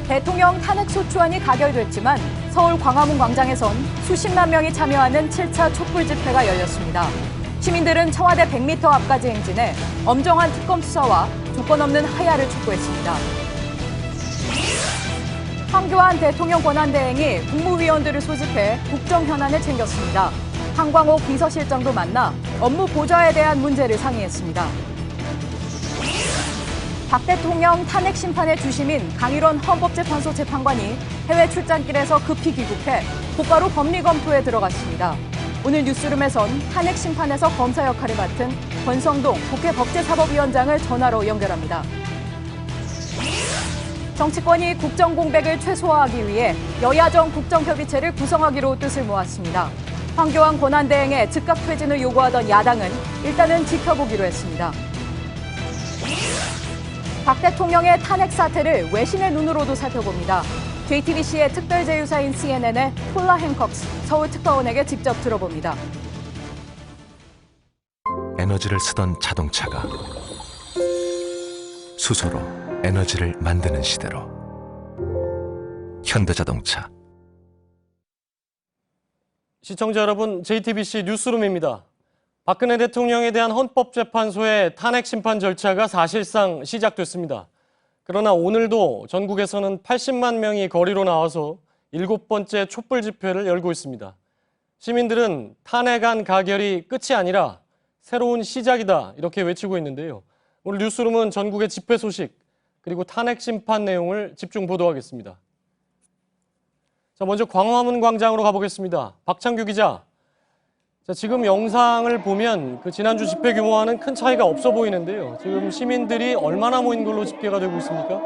대통령 탄핵소추안이 가결됐지만 서울 광화문 광장에선 수십만 명이 참여하는 7차 촛불 집회가 열렸습니다. 시민들은 청와대 100m 앞까지 행진해 엄정한 특검 수사와 조건 없는 하야를 촉구했습니다. 황교안 대통령 권한대행이 국무위원들을 소집해 국정 현안을 챙겼습니다. 한광옥 비서실장도 만나 업무 보좌에 대한 문제를 상의했습니다. 박 대통령 탄핵 심판의 주심인 강일원 헌법재판소 재판관이 해외 출장길에서 급히 귀국해 곧바로 법리 검토에 들어갔습니다. 오늘 뉴스룸에선 탄핵 심판에서 검사 역할을 맡은 권성동 국회 법제사법위원장을 전화로 연결합니다. 정치권이 국정 공백을 최소화하기 위해 여야정 국정협의체를 구성하기로 뜻을 모았습니다. 황교안 권한대행의 즉각 퇴진을 요구하던 야당은 일단은 지켜보기로 했습니다. 박 대통령의 탄핵 사태를 외신의 눈으로도 살펴봅니다. JTBC의 특별제휴사인 CNN의 폴라 행콕스 서울특파원에게 직접 들어봅니다. 에너지를 쓰던 자동차가 수소로 에너지를 만드는 시대로 현대자동차. 시청자 여러분, JTBC 뉴스룸입니다. 박근혜 대통령에 대한 헌법재판소의 탄핵 심판 절차가 사실상 시작됐습니다. 그러나 오늘도 전국에서는 80만 명이 거리로 나와서 7번째 촛불 집회를 열고 있습니다. 시민들은 탄핵안 가결이 끝이 아니라 새로운 시작이다 이렇게 외치고 있는데요. 오늘 뉴스룸은 전국의 집회 소식 그리고 탄핵 심판 내용을 집중 보도하겠습니다. 자, 먼저 광화문 광장으로 가보겠습니다. 박창규 기자. 자, 지금 영상을 보면 지난주 집회 규모와는 큰 차이가 없어 보이는데요. 지금 시민들이 얼마나 모인 걸로 집계가 되고 있습니까?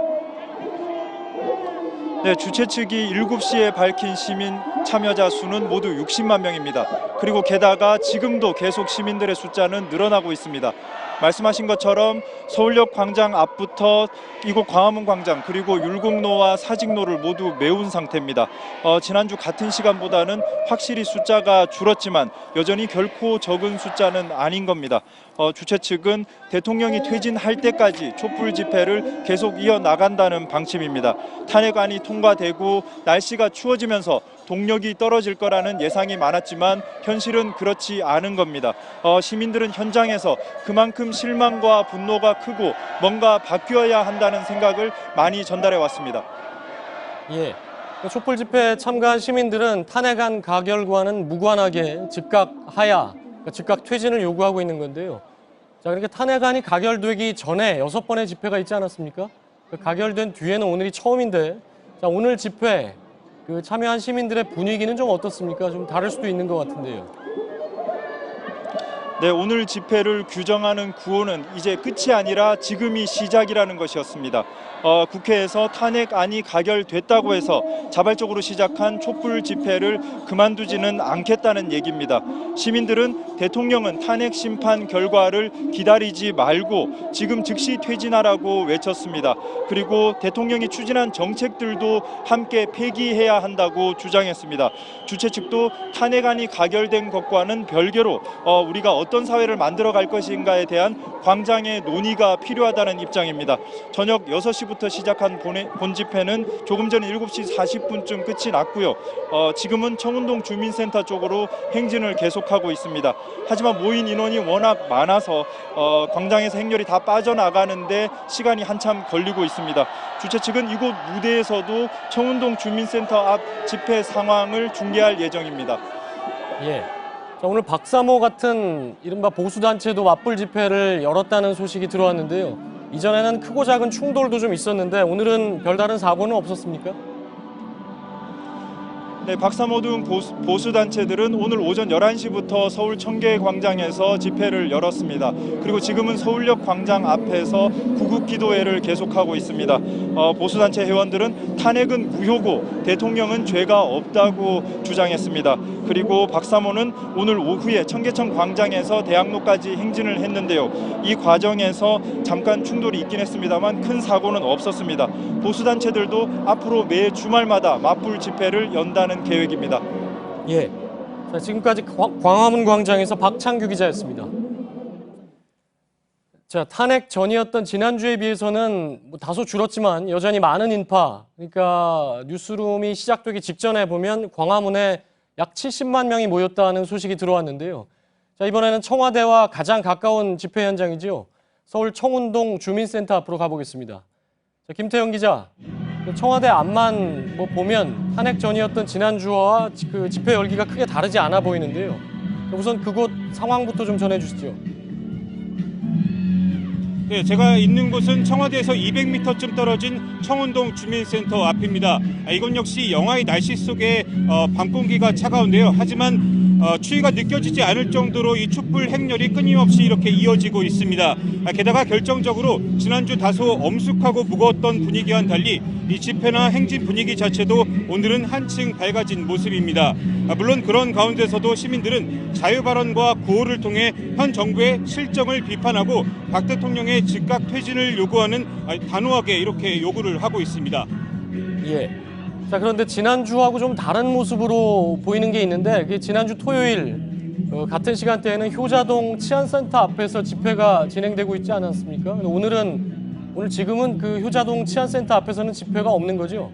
네, 주최 측이 7시에 밝힌 시민 참여자 수는 모두 60만 명입니다. 그리고 게다가 지금도 계속 시민들의 숫자는 늘어나고 있습니다. 말씀하신 것처럼 서울역 광장 앞부터 이곳 광화문 광장 그리고 율곡로와 사직로를 모두 메운 상태입니다. 지난주 같은 시간보다는 확실히 숫자가 줄었지만 여전히 결코 적은 숫자는 아닌 겁니다. 주최 측은 대통령이 퇴진할 때까지 촛불 집회를 계속 이어나간다는 방침입니다. 탄핵안이 통과되고 날씨가 추워지면서 동력이 떨어질 거라는 예상이 많았지만 현실은 그렇지 않은 겁니다. 시민들은 현장에서 그만큼 실망과 분노가 크고 뭔가 바뀌어야 한다는 생각을 많이 전달해 왔습니다. 예, 촛불 집회에 참가한 시민들은 탄핵안 가결과는 무관하게 즉각 하야, 즉각 퇴진을 요구하고 있는 건데요. 자, 그렇게 탄핵안이 가결되기 전에 6번의 집회가 있지 않았습니까? 가결된 뒤에는 오늘이 처음인데, 자, 오늘 집회 참여한 시민들의 분위기는 좀 어떻습니까? 좀 다를 수도 있는 것 같은데요. 네, 오늘 집회를 규정하는 구호는 이제 끝이 아니라 지금이 시작이라는 것이었습니다. 국회에서 탄핵안이 가결됐다고 해서 자발적으로 시작한 촛불 집회를 그만두지는 않겠다는 얘기입니다. 시민들은 대통령은 탄핵 심판 결과를 기다리지 말고 지금 즉시 퇴진하라고 외쳤습니다. 그리고 대통령이 추진한 정책들도 함께 폐기해야 한다고 주장했습니다. 주최 측도 탄핵안이 가결된 것과는 별개로 우리가 어떤 사회를 만들어갈 것인가에 대한 광장의 논의가 필요하다는 입장입니다. 저녁 6시부터 시작한 본 집회는 조금 전 7시 40분쯤 끝이 났고요. 지금은 청운동 주민센터 쪽으로 행진을 계속하고 있습니다. 하지만 모인 인원이 워낙 많아서 광장에서 행렬이 다 빠져나가는데 시간이 한참 걸리고 있습니다. 주최 측은 이곳 무대에서도 청운동 주민센터 앞 집회 상황을 중계할 예정입니다. 예. 자, 오늘 박사모 같은 이른바 보수단체도 맞불 집회를 열었다는 소식이 들어왔는데요. 이전에는 크고 작은 충돌도 좀 있었는데 오늘은 별다른 사고는 없었습니까? 네, 박사모 등 보수단체들은 오늘 오전 11시부터 서울 청계광장에서 집회를 열었습니다. 그리고 지금은 서울역 광장 앞에서 구국기도회를 계속하고 있습니다. 보수단체 회원들은 탄핵은 무효고 대통령은 죄가 없다고 주장했습니다. 그리고 박사모는 오늘 오후에 청계천 광장에서 대학로까지 행진을 했는데요. 이 과정에서 잠깐 충돌이 있긴 했습니다만 큰 사고는 없었습니다. 보수단체들도 앞으로 매 주말마다 맞불 집회를 연다는 계획입니다. 예. 자, 지금까지 광화문 광장에서 박창규 기자였습니다. 자, 탄핵 전이었던 지난주에 비해서는 다소 줄었지만 여전히 많은 인파, 그러니까 뉴스룸이 시작되기 직전에 보면 광화문에 약 70만 명이 모였다는 소식이 들어왔는데요. 자, 이번에는 청와대와 가장 가까운 집회 현장이죠. 서울 청운동 주민센터 앞으로 가보겠습니다. 자, 김태형 기자, 청와대 앞만 보면 탄핵 전이었던 지난주와 그 집회 열기가 크게 다르지 않아 보이는데요. 우선 그곳 상황부터 좀 전해주시죠. 네, 제가 있는 곳은 청와대에서 200m쯤 떨어진 청운동 주민센터 앞입니다. 이건 역시 영하의 날씨 속에 밤 공기가 차가운데요. 하지만 추위가 느껴지지 않을 정도로 이 촛불 행렬이 끊임없이 이렇게 이어지고 있습니다. 게다가 결정적으로 지난주 다소 엄숙하고 무거웠던 분위기와는 달리 이 집회나 행진 분위기 자체도 오늘은 한층 밝아진 모습입니다. 물론 그런 가운데서도 시민들은 자유발언과 구호를 통해 현 정부의 실정을 비판하고 박 대통령의 즉각 퇴진을 요구하는 단호하게 이렇게 요구를 하고 있습니다. 예. 자, 그런데 지난주하고 좀 다른 모습으로 보이는 게 있는데, 그게 지난주 토요일 같은 시간대에는 효자동 치안센터 앞에서 집회가 진행되고 있지 않았습니까? 오늘 지금은 그 효자동 치안센터 앞에서는 집회가 없는 거죠?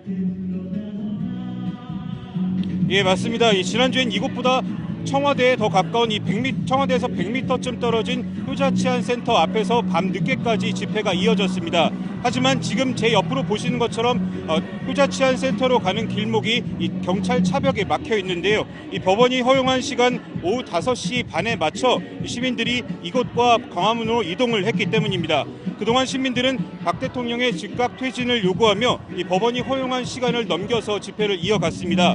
예, 맞습니다. 지난주엔 이곳보다 청와대에 더 가까운 청와대에서 100m쯤 떨어진 효자치안센터 앞에서 밤 늦게까지 집회가 이어졌습니다. 하지만 지금 제 옆으로 보시는 것처럼 효자치안센터로 가는 길목이 이 경찰 차벽에 막혀 있는데요. 이 법원이 허용한 시간 오후 5시 반에 맞춰 시민들이 이곳과 광화문으로 이동을 했기 때문입니다. 그동안 시민들은 박 대통령의 즉각 퇴진을 요구하며 이 법원이 허용한 시간을 넘겨서 집회를 이어갔습니다.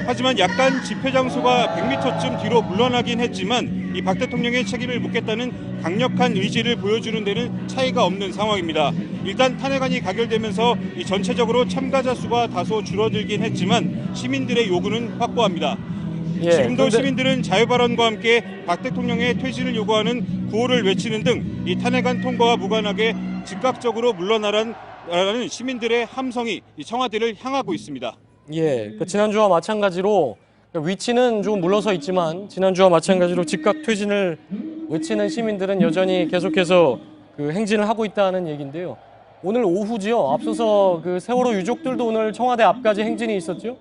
하지만 약간 집회 장소가 100m쯤 뒤로 물러나긴 했지만 이 박 대통령의 책임을 묻겠다는 강력한 의지를 보여주는 데는 차이가 없는 상황입니다. 일단 탄핵안이 가결되면서 이 전체적으로 참가자 수가 다소 줄어들긴 했지만 시민들의 요구는 확고합니다. 예, 지금도 시민들은 자유발언과 함께 박 대통령의 퇴진을 요구하는 구호를 외치는 등 이 탄핵안 통과와 무관하게 즉각적으로 물러나라는 시민들의 함성이 이 청와대를 향하고 있습니다. 예, 지난주와 마찬가지로 위치는 좀 물러서 있지만 지난주와 마찬가지로 즉각 퇴진을 외치는 시민들은 여전히 계속해서 그 행진을 하고 있다는 얘기인데요. 오늘 오후지요. 앞서서 그 세월호 유족들도 오늘 청와대 앞까지 행진이 있었죠.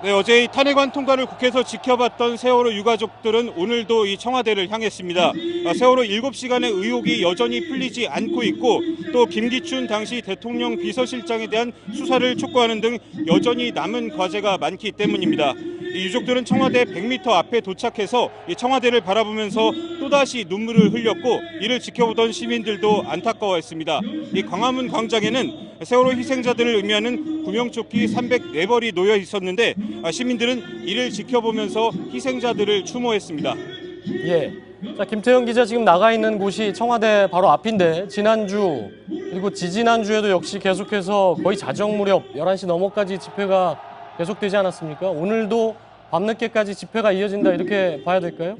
네, 어제 이 탄핵안 통과를 국회에서 지켜봤던 세월호 유가족들은 오늘도 이 청와대를 향했습니다. 세월호 7시간의 의혹이 여전히 풀리지 않고 있고 또 김기춘 당시 대통령 비서실장에 대한 수사를 촉구하는 등 여전히 남은 과제가 많기 때문입니다. 이 유족들은 청와대 100m 앞에 도착해서 이 청와대를 바라보면서 또다시 눈물을 흘렸고 이를 지켜보던 시민들도 안타까워했습니다. 이 광화문 광장에는 세월호 희생자들을 의미하는 구명조끼 304벌이 놓여 있었는데 시민들은 이를 지켜보면서 희생자들을 추모했습니다. 예. 자, 김태형 기자 지금 나가 있는 곳이 청와대 바로 앞인데 지난주 그리고 지지난주에도 역시 계속해서 거의 자정 무렵 11시 넘어까지 집회가 계속되지 않았습니까? 오늘도 밤늦게까지 집회가 이어진다 이렇게 봐야 될까요?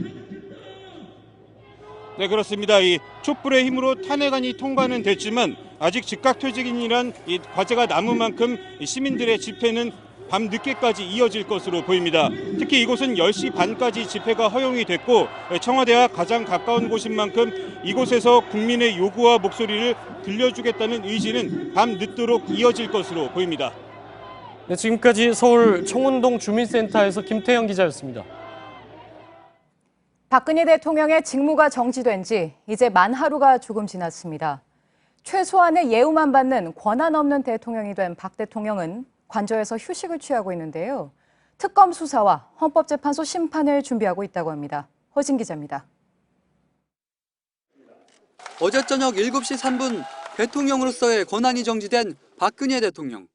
네, 그렇습니다. 이 촛불의 힘으로 탄핵안이 통과는 됐지만 아직 즉각 퇴진이란 이 과제가 남은 만큼 시민들의 집회는 밤 늦게까지 이어질 것으로 보입니다. 특히 이곳은 10시 반까지 집회가 허용이 됐고 청와대와 가장 가까운 곳인 만큼 이곳에서 국민의 요구와 목소리를 들려주겠다는 의지는 밤 늦도록 이어질 것으로 보입니다. 네, 지금까지 서울 청운동 주민센터에서 김태형 기자였습니다. 박근혜 대통령의 직무가 정지된 지 이제 만 하루가 조금 지났습니다. 최소한의 예우만 받는 권한 없는 대통령이 된 박 대통령은 관저에서 휴식을 취하고 있는데요. 특검 수사와 헌법재판소 심판을 준비하고 있다고 합니다. 허진 기자입니다. 어제 저녁 7시 3분 대통령으로서의 권한이 정지된 박근혜 대통령.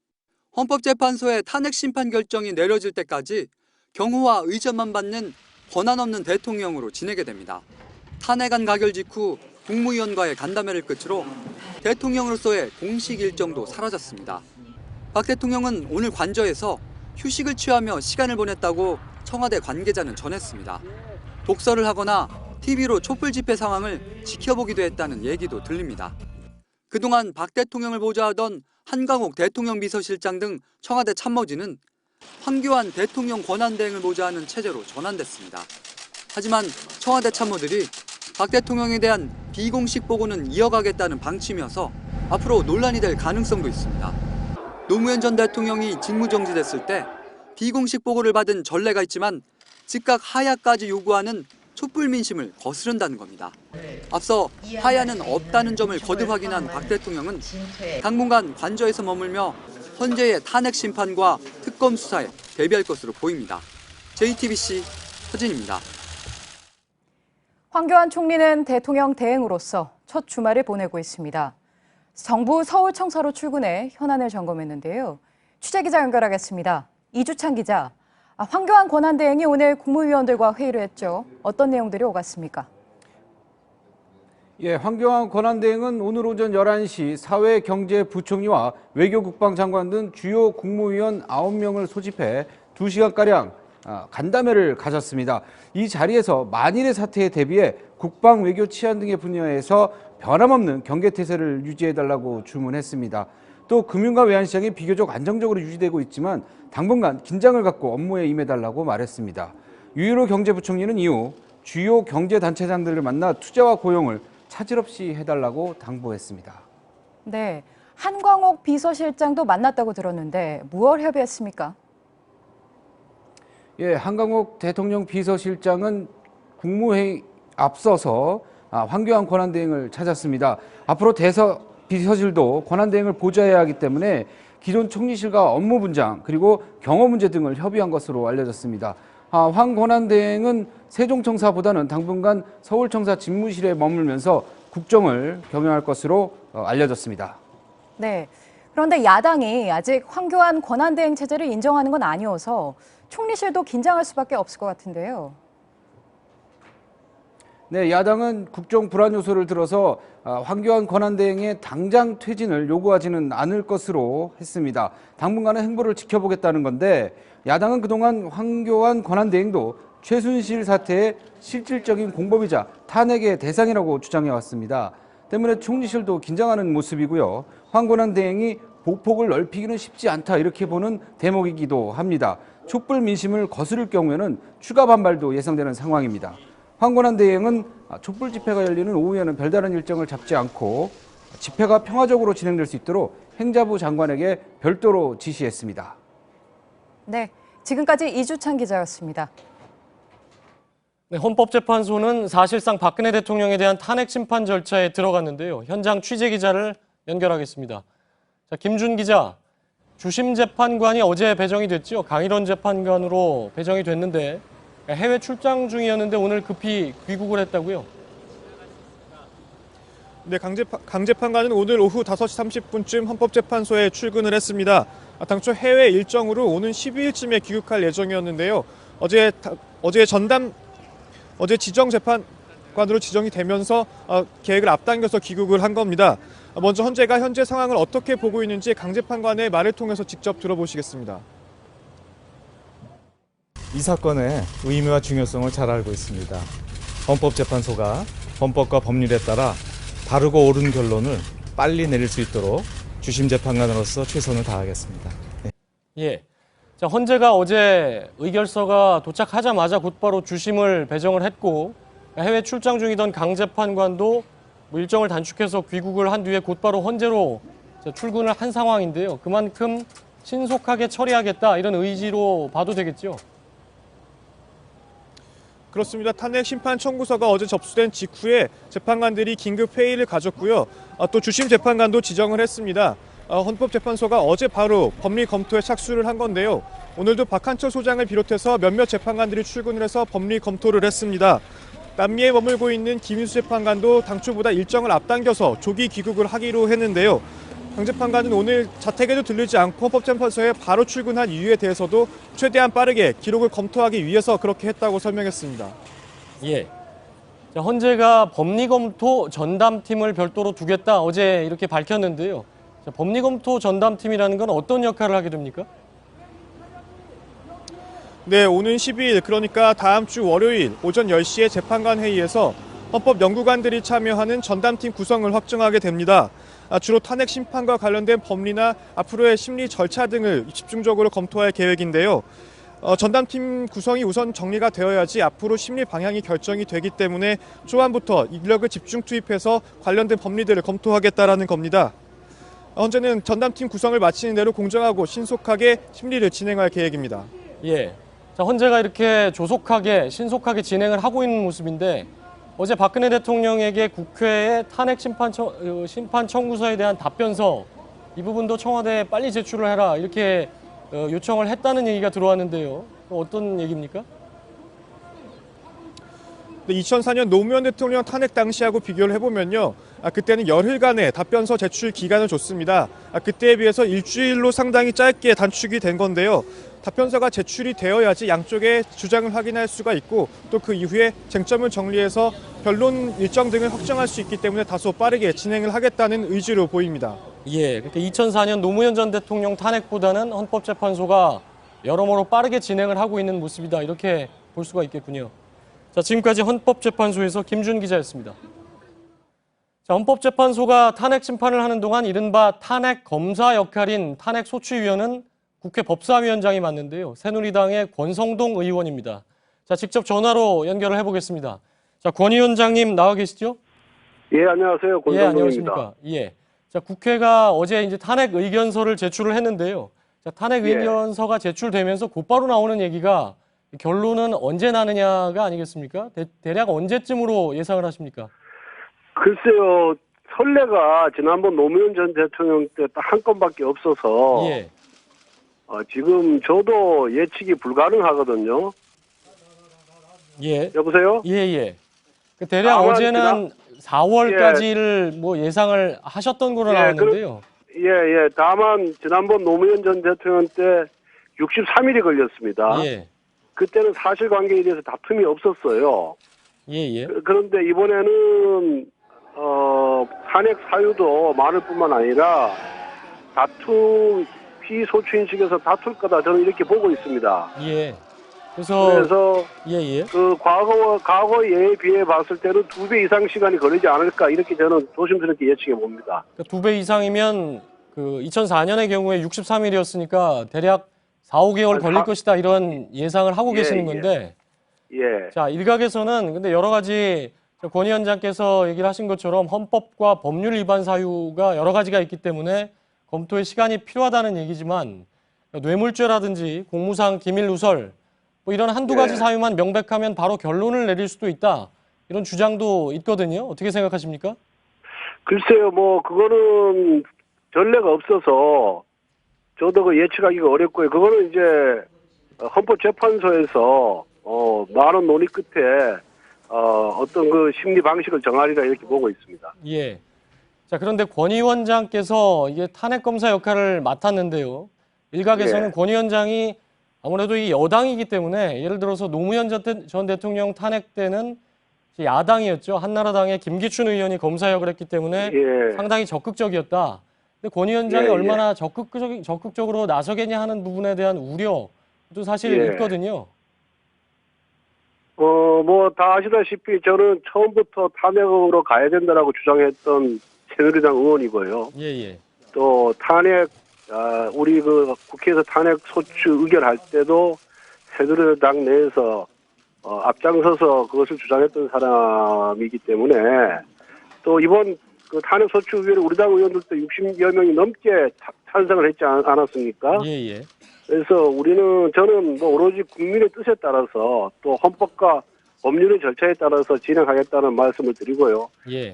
헌법재판소의 탄핵 심판 결정이 내려질 때까지 경호와 의전만 받는 권한 없는 대통령으로 지내게 됩니다. 탄핵안 가결 직후 국무위원과의 간담회를 끝으로 대통령으로서의 공식 일정도 사라졌습니다. 박 대통령은 오늘 관저에서 휴식을 취하며 시간을 보냈다고 청와대 관계자는 전했습니다. 독서를 하거나 TV로 촛불 집회 상황을 지켜보기도 했다는 얘기도 들립니다. 그동안 박 대통령을 보좌하던 한강옥 대통령 비서실장 등 청와대 참모진은 황교안 대통령 권한대행을 모자하는 체제로 전환됐습니다. 하지만 청와대 참모들이 박 대통령에 대한 비공식 보고는 이어가겠다는 방침이어서 앞으로 논란이 될 가능성도 있습니다. 노무현 전 대통령이 직무정지됐을 때 비공식 보고를 받은 전례가 있지만 즉각 하야까지 요구하는 촛불 민심을 거스른다는 겁니다. 앞서 하야는 없다는 점을 거듭 확인한 박 대통령은 당분간 관저에서 머물며 헌재의 탄핵 심판과 특검 수사에 대비할 것으로 보입니다. JTBC 서진입니다. 황교안 총리는 대통령 대행으로서 첫 주말을 보내고 있습니다. 정부 서울청사로 출근해 현안을 점검했는데요. 취재기자 연결하겠습니다. 이주찬 기자, 황교안 권한대행이 오늘 국무위원들과 회의를 했죠. 어떤 내용들이 오갔습니까? 예, 황교안 권한대행은 오늘 오전 11시 사회경제부총리와 외교국방장관 등 주요 국무위원 9명을 소집해 2시간가량 간담회를 가졌습니다. 이 자리에서 만일의 사태에 대비해 국방, 외교, 치안 등의 분야에서 변함없는 경계태세를 유지해달라고 주문했습니다. 또 금융과 외환시장이 비교적 안정적으로 유지되고 있지만 당분간 긴장을 갖고 업무에 임해달라고 말했습니다. 유일호 경제부총리는 이후 주요 경제단체장들을 만나 투자와 고용을 차질 없이 해달라고 당부했습니다. 네, 한광옥 비서실장도 만났다고 들었는데 무엇 협의했습니까? 예, 한광옥 대통령 비서실장은 국무회의 앞서서 황교안 권한대행을 찾았습니다. 앞으로 비서실도 권한대행을 보좌해야 하기 때문에 기존 총리실과 업무 분장 그리고 경호 문제 등을 협의한 것으로 알려졌습니다. 황 권한대행은 세종청사보다는 당분간 서울청사 집무실에 머물면서 국정을 경영할 것으로 알려졌습니다. 네, 그런데 야당이 아직 황교안 권한대행 체제를 인정하는 건 아니어서 총리실도 긴장할 수밖에 없을 것 같은데요. 네, 야당은 국정 불안 요소를 들어서 황교안 권한대행의 당장 퇴진을 요구하지는 않을 것으로 했습니다. 당분간은 행보를 지켜보겠다는 건데 야당은 그동안 황교안 권한대행도 최순실 사태의 실질적인 공범이자 탄핵의 대상이라고 주장해왔습니다. 때문에 총리실도 긴장하는 모습이고요. 황 권한대행이 보폭을 넓히기는 쉽지 않다 이렇게 보는 대목이기도 합니다. 촛불 민심을 거스를 경우에는 추가 반발도 예상되는 상황입니다. 황 권한대행은 촛불 집회가 열리는 오후에는 별다른 일정을 잡지 않고 집회가 평화적으로 진행될 수 있도록 행자부 장관에게 별도로 지시했습니다. 네, 지금까지 이주찬 기자였습니다. 네, 헌법재판소는 사실상 박근혜 대통령에 대한 탄핵 심판 절차에 들어갔는데요. 현장 취재 기자를 연결하겠습니다. 자, 김준 기자, 주심 재판관이 어제 배정이 됐죠. 강일원 재판관으로 배정이 됐는데 해외 출장 중이었는데 오늘 급히 귀국을 했다고요? 네, 강 재판관은 오늘 오후 5시 30분쯤 헌법재판소에 출근을 했습니다. 당초 해외 일정으로 오는 12일쯤에 귀국할 예정이었는데요. 어제 지정 재판관으로 지정이 되면서 계획을 앞당겨서 귀국을 한 겁니다. 먼저 헌재가 현재 상황을 어떻게 보고 있는지 강 재판관의 말을 통해서 직접 들어보시겠습니다. 이 사건의 의미와 중요성을 잘 알고 있습니다. 헌법재판소가 헌법과 법률에 따라 바르고 옳은 결론을 빨리 내릴 수 있도록 주심 재판관으로서 최선을 다하겠습니다. 네. 예. 자, 헌재가 어제 의결서가 도착하자마자 곧바로 주심을 배정을 했고 해외 출장 중이던 강 재판관도 일정을 단축해서 귀국을 한 뒤에 곧바로 헌재로 출근을 한 상황인데요. 그만큼 신속하게 처리하겠다 이런 의지로 봐도 되겠죠? 그렇습니다. 탄핵 심판 청구서가 어제 접수된 직후에 재판관들이 긴급 회의를 가졌고요. 또 주심 재판관도 지정을 했습니다. 헌법재판소가 어제 바로 법리 검토에 착수를 한 건데요. 오늘도 박한철 소장을 비롯해서 몇몇 재판관들이 출근을 해서 법리 검토를 했습니다. 남미에 머물고 있는 김인수 재판관도 당초보다 일정을 앞당겨서 조기 귀국을 하기로 했는데요. 강 재판관은 오늘 자택에도 들르지 않고 헌법재판소에 바로 출근한 이유에 대해서도 최대한 빠르게 기록을 검토하기 위해서 그렇게 했다고 설명했습니다. 예. 자, 헌재가 법리검토 전담팀을 별도로 두겠다 어제 이렇게 밝혔는데요. 자, 법리검토 전담팀이라는 건 어떤 역할을 하게 됩니까? 네, 오는 12일 그러니까 다음 주 월요일 오전 10시에 재판관 회의에서 헌법 연구관들이 참여하는 전담팀 구성을 확정하게 됩니다. 주로 탄핵 심판과 관련된 법리나 앞으로의 심리 절차 등을 집중적으로 검토할 계획인데요. 전담팀 구성이 우선 정리가 되어야지 앞으로 심리 방향이 결정이 되기 때문에 초반부터 인력을 집중 투입해서 관련된 법리들을 검토하겠다라는 겁니다. 현재는 전담팀 구성을 마치는 대로 공정하고 신속하게 심리를 진행할 계획입니다. 예. 자, 헌재가 이렇게 조속하게, 신속하게 진행을 하고 있는 모습인데 어제 박근혜 대통령에게 국회에 탄핵 심판 청구서에 대한 답변서 이 부분도 청와대에 빨리 제출을 해라 이렇게 요청을 했다는 얘기가 들어왔는데요. 어떤 얘기입니까? 2004년 노무현 대통령 탄핵 당시하고 비교를 해보면요. 그때는 열흘간의 답변서 제출 기간을 줬습니다. 그때에 비해서 일주일로 상당히 짧게 단축이 된 건데요. 답변서가 제출이 되어야지 양쪽의 주장을 확인할 수가 있고 또 그 이후에 쟁점을 정리해서 변론 일정 등을 확정할 수 있기 때문에 다소 빠르게 진행을 하겠다는 의지로 보입니다. 예, 그러니까 2004년 노무현 전 대통령 탄핵보다는 헌법재판소가 여러모로 빠르게 진행을 하고 있는 모습이다 이렇게 볼 수가 있겠군요. 자, 지금까지 헌법재판소에서 김준 기자였습니다. 자, 헌법재판소가 탄핵 심판을 하는 동안 이른바 탄핵 검사 역할인 탄핵 소추위원은 국회 법사위원장이 맡는데요. 새누리당의 권성동 의원입니다. 자, 직접 전화로 연결을 해보겠습니다. 자, 권 위원장님 나와 계시죠? 예, 안녕하세요. 권성동입니다. 예, 안녕하십니까? 예. 자, 국회가 어제 이제 탄핵 의견서를 제출을 했는데요. 자, 탄핵 의견서가 제출되면서 곧바로 나오는 얘기가 결론은 언제 나느냐가 아니겠습니까? 대략 언제쯤으로 예상을 하십니까? 글쎄요, 선례가 지난번 노무현 전 대통령 때 딱 한 건밖에 없어서 예. 지금 저도 예측이 불가능하거든요. 예. 여보세요? 예, 예. 대략 어제는 4월까지를 뭐 예상을 하셨던 거로 나왔는데요. 예. 다만 지난번 노무현 전 대통령 때 63일이 걸렸습니다. 예. 그때는 사실관계에 대해서 다툼이 없었어요. 예. 그런데 이번에는 탄핵 사유도 많을 뿐만 아니라 피소추인식에서 다툴 거다 저는 이렇게 보고 있습니다. 예. 그래서 예. 그 과거에 비해 봤을 때는 2배 이상 시간이 걸리지 않을까 이렇게 저는 조심스럽게 예측해 봅니다. 그러니까 2배 이상이면 그 2004년의 경우에 63일이었으니까 대략 4-5개월 걸릴 것이다 이런 예상을 하고 계시는 건데. 예. 자, 일각에서는 근데 여러 가지 권 위원장께서 얘기를 하신 것처럼 헌법과 법률 위반 사유가 여러 가지가 있기 때문에 검토에 시간이 필요하다는 얘기지만 뇌물죄라든지 공무상 기밀 누설 뭐 이런 한두 가지 사유만 명백하면 바로 결론을 내릴 수도 있다. 이런 주장도 있거든요. 어떻게 생각하십니까? 글쎄요, 뭐 그거는 전례가 없어서 저도 그 예측하기가 어렵고요. 그거는 이제 헌법재판소에서 많은 논의 끝에 어떤 그 심리 방식을 정하리라 이렇게 보고 있습니다. 예. 자, 그런데 권 위원장께서 이게 탄핵 검사 역할을 맡았는데요. 일각에서는 권 위원장이 아무래도 이 여당이기 때문에 예를 들어서 노무현 전 대통령 탄핵 때는 야당이었죠. 한나라당의 김기춘 의원이 검사역을 했기 때문에 상당히 적극적이었다. 근데 권 위원장이 얼마나 적극적으로 나서겠냐 하는 부분에 대한 우려도 사실 있거든요. 뭐 다 아시다시피 저는 처음부터 탄핵으로 가야 된다라고 주장했던 새누리당 의원이고요. 또 탄핵 우리 그 국회에서 탄핵 소추 의결할 때도 새누리당 내에서 앞장서서 그것을 주장했던 사람이기 때문에 또 이번 그 탄핵 소추 의결에 우리 당 의원들도 60여 명이 넘게 찬성을 했지 않았습니까? 그래서 저는 뭐 오로지 국민의 뜻에 따라서 또 헌법과 법률의 절차에 따라서 진행하겠다는 말씀을 드리고요.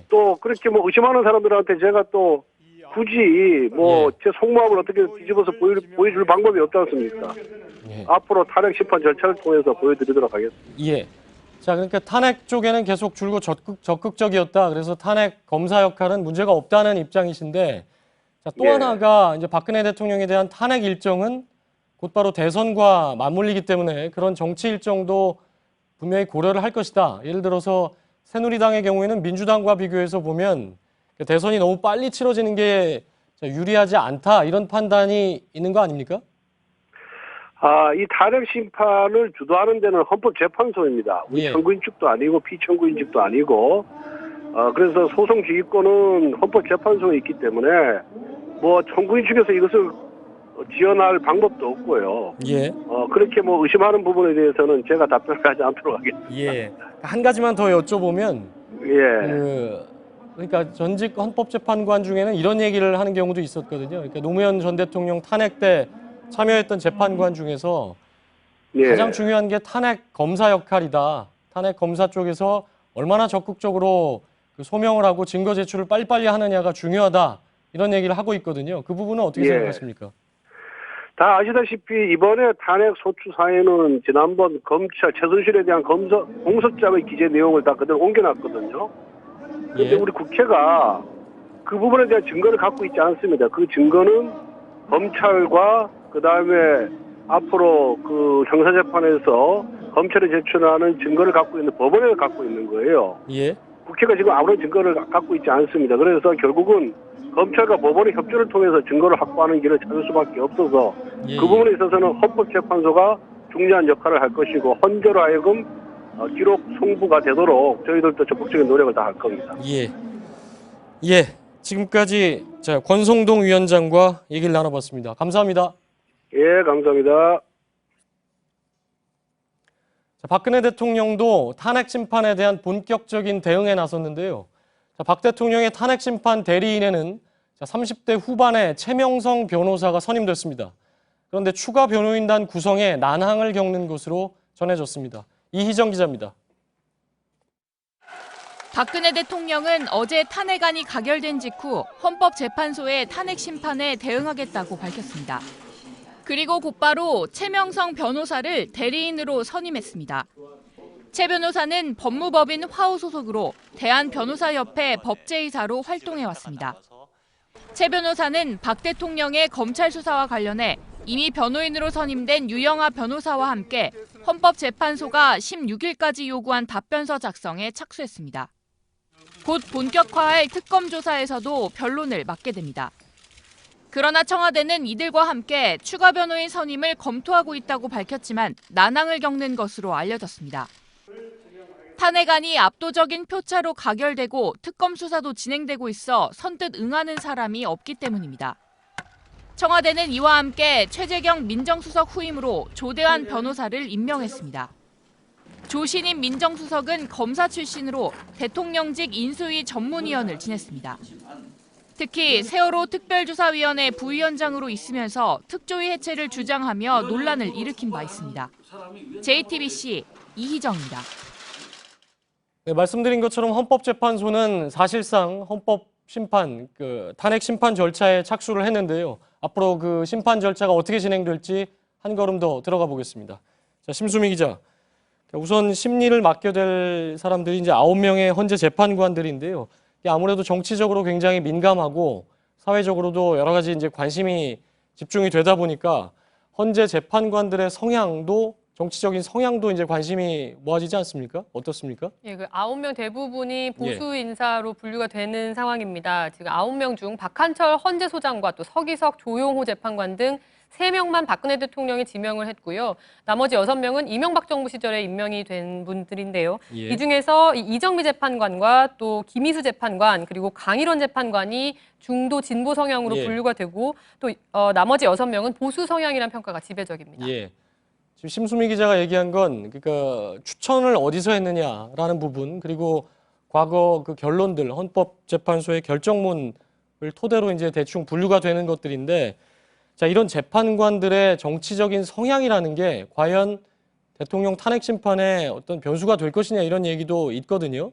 또 그렇게 뭐 의심하는 사람들한테 제가 또 굳이 뭐 제 속마음을 어떻게 뒤집어서 보여줄 방법이 없지 않습니까? 앞으로 탄핵 심판 절차를 통해서 보여드리도록 하겠습니다. 자, 그러니까 탄핵 쪽에는 계속 줄곧 적극적이었다. 그래서 탄핵 검사 역할은 문제가 없다는 입장이신데, 자, 또 하나가 이제 박근혜 대통령에 대한 탄핵 일정은 곧바로 대선과 맞물리기 때문에 그런 정치 일정도 분명히 고려를 할 것이다. 예를 들어서 새누리당의 경우에는 민주당과 비교해서 보면 대선이 너무 빨리 치러지는 게 유리하지 않다. 이런 판단이 있는 거 아닙니까? 이 탄핵 심판을 주도하는 데는 헌법재판소입니다. 우리 예. 청구인 측도 아니고 피청구인 측도 아니고, 그래서 소송 지휘권은 헌법재판소에 있기 때문에 뭐 청구인 측에서 이것을 지원할 방법도 없고요. 예. 그렇게 뭐 의심하는 부분에 대해서는 제가 답변을 하지 않도록 하겠습니다. 예. 한 가지만 더 여쭤보면 예. 그러니까 전직 헌법재판관 중에는 이런 얘기를 하는 경우도 있었거든요. 그러니까 노무현 전 대통령 탄핵 때 참여했던 재판관 중에서 예. 가장 중요한 게 탄핵 검사 역할이다. 탄핵 검사 쪽에서 얼마나 적극적으로 그 소명을 하고 증거 제출을 빨리빨리 하느냐가 중요하다. 이런 얘기를 하고 있거든요. 그 부분은 어떻게 예. 생각하십니까? 다 아시다시피 이번에 탄핵 소추 사회는 지난번 검찰 최순실에 대한 공소장의 기재 내용을 다 그대로 옮겨놨거든요. 그런데 예. 우리 국회가 그 부분에 대한 증거를 갖고 있지 않습니다. 그 증거는 검찰과 그다음에 앞으로 그 형사재판에서 검찰에 제출하는 증거를 갖고 있는 법원에 갖고 있는 거예요. 예. 국회가 지금 아무런 증거를 갖고 있지 않습니다. 그래서 결국은 검찰과 법원의 협조를 통해서 증거를 확보하는 길을 찾을 수밖에 없어서 예. 그 부분에 있어서는 헌법재판소가 중요한 역할을 할 것이고 헌재로 하여금 기록 송부가 되도록 저희들도 적극적인 노력을 다 할 겁니다. 예. 예. 지금까지 권성동 위원장과 얘기를 나눠봤습니다. 감사합니다. 예, 감사합니다. 박근혜 대통령도 탄핵 심판에 대한 본격적인 대응에 나섰는데요. 박 대통령의 탄핵 심판 대리인에는 30대 후반의 최명성 변호사가 선임됐습니다. 그런데 추가 변호인단 구성에 난항을 겪는 것으로 전해졌습니다. 이희정 기자입니다. 박근혜 대통령은 어제 탄핵안이 가결된 직후 헌법재판소의 탄핵 심판에 대응하겠다고 밝혔습니다. 그리고 곧바로 최명성 변호사를 대리인으로 선임했습니다. 최 변호사는 법무법인 화우 소속으로 대한변호사협회 법제이사로 활동해왔습니다. 최 변호사는 박 대통령의 검찰 수사와 관련해 이미 변호인으로 선임된 유영하 변호사와 함께 헌법재판소가 16일까지 요구한 답변서 작성에 착수했습니다. 곧 본격화할 특검 조사에서도 변론을 맡게 됩니다. 그러나 청와대는 이들과 함께 추가 변호인 선임을 검토하고 있다고 밝혔지만 난항을 겪는 것으로 알려졌습니다. 탄핵안이 압도적인 표차로 가결되고 특검 수사도 진행되고 있어 선뜻 응하는 사람이 없기 때문입니다. 청와대는 이와 함께 최재경 민정수석 후임으로 조대환 변호사를 임명했습니다. 조신임 민정수석은 검사 출신으로 대통령직 인수위 전문위원을 지냈습니다. 특히 세월호 특별조사위원회 부위원장으로 있으면서 특조위 해체를 주장하며 논란을 일으킨 바 있습니다. JTBC 이희정입니다. 네, 말씀드린 것처럼 헌법재판소는 사실상 헌법심판, 탄핵 심판 절차에 착수를 했는데요. 앞으로 그 심판 절차가 어떻게 진행될지 한 걸음 더 들어가 보겠습니다. 자, 심수미 기자. 우선 심리를 맡게 될 사람들이 이제 9명의 헌재 재판관들인데요. 아무래도 정치적으로 굉장히 민감하고 사회적으로도 여러 가지 이제 관심이 집중이 되다 보니까 헌재 재판관들의 성향도 정치적인 성향도 이제 관심이 모아지지 않습니까? 어떻습니까? 예, 그 9명 대부분이 보수 인사로 분류가 되는 상황입니다. 지금 9명 중 박한철 헌재소장과 또 서기석 조용호 재판관 등 3명만 박근혜 대통령이 지명을 했고요. 나머지 6명은 이명박 정부 시절에 임명이 된 분들인데요. 예. 이 중에서 이정미 재판관과 또 김희수 재판관 그리고 강일원 재판관이 중도 진보 성향으로 분류가 되고 또 나머지 6명은 보수 성향이라는 평가가 지배적입니다. 예. 지금 심수미 기자가 얘기한 건 그러니까 추천을 어디서 했느냐라는 부분 그리고 과거 그 결론들 헌법재판소의 결정문을 토대로 이제 대충 분류가 되는 것들인데 자, 이런 재판관들의 정치적인 성향이라는 게 과연 대통령 탄핵 심판에 어떤 변수가 될 것이냐 이런 얘기도 있거든요.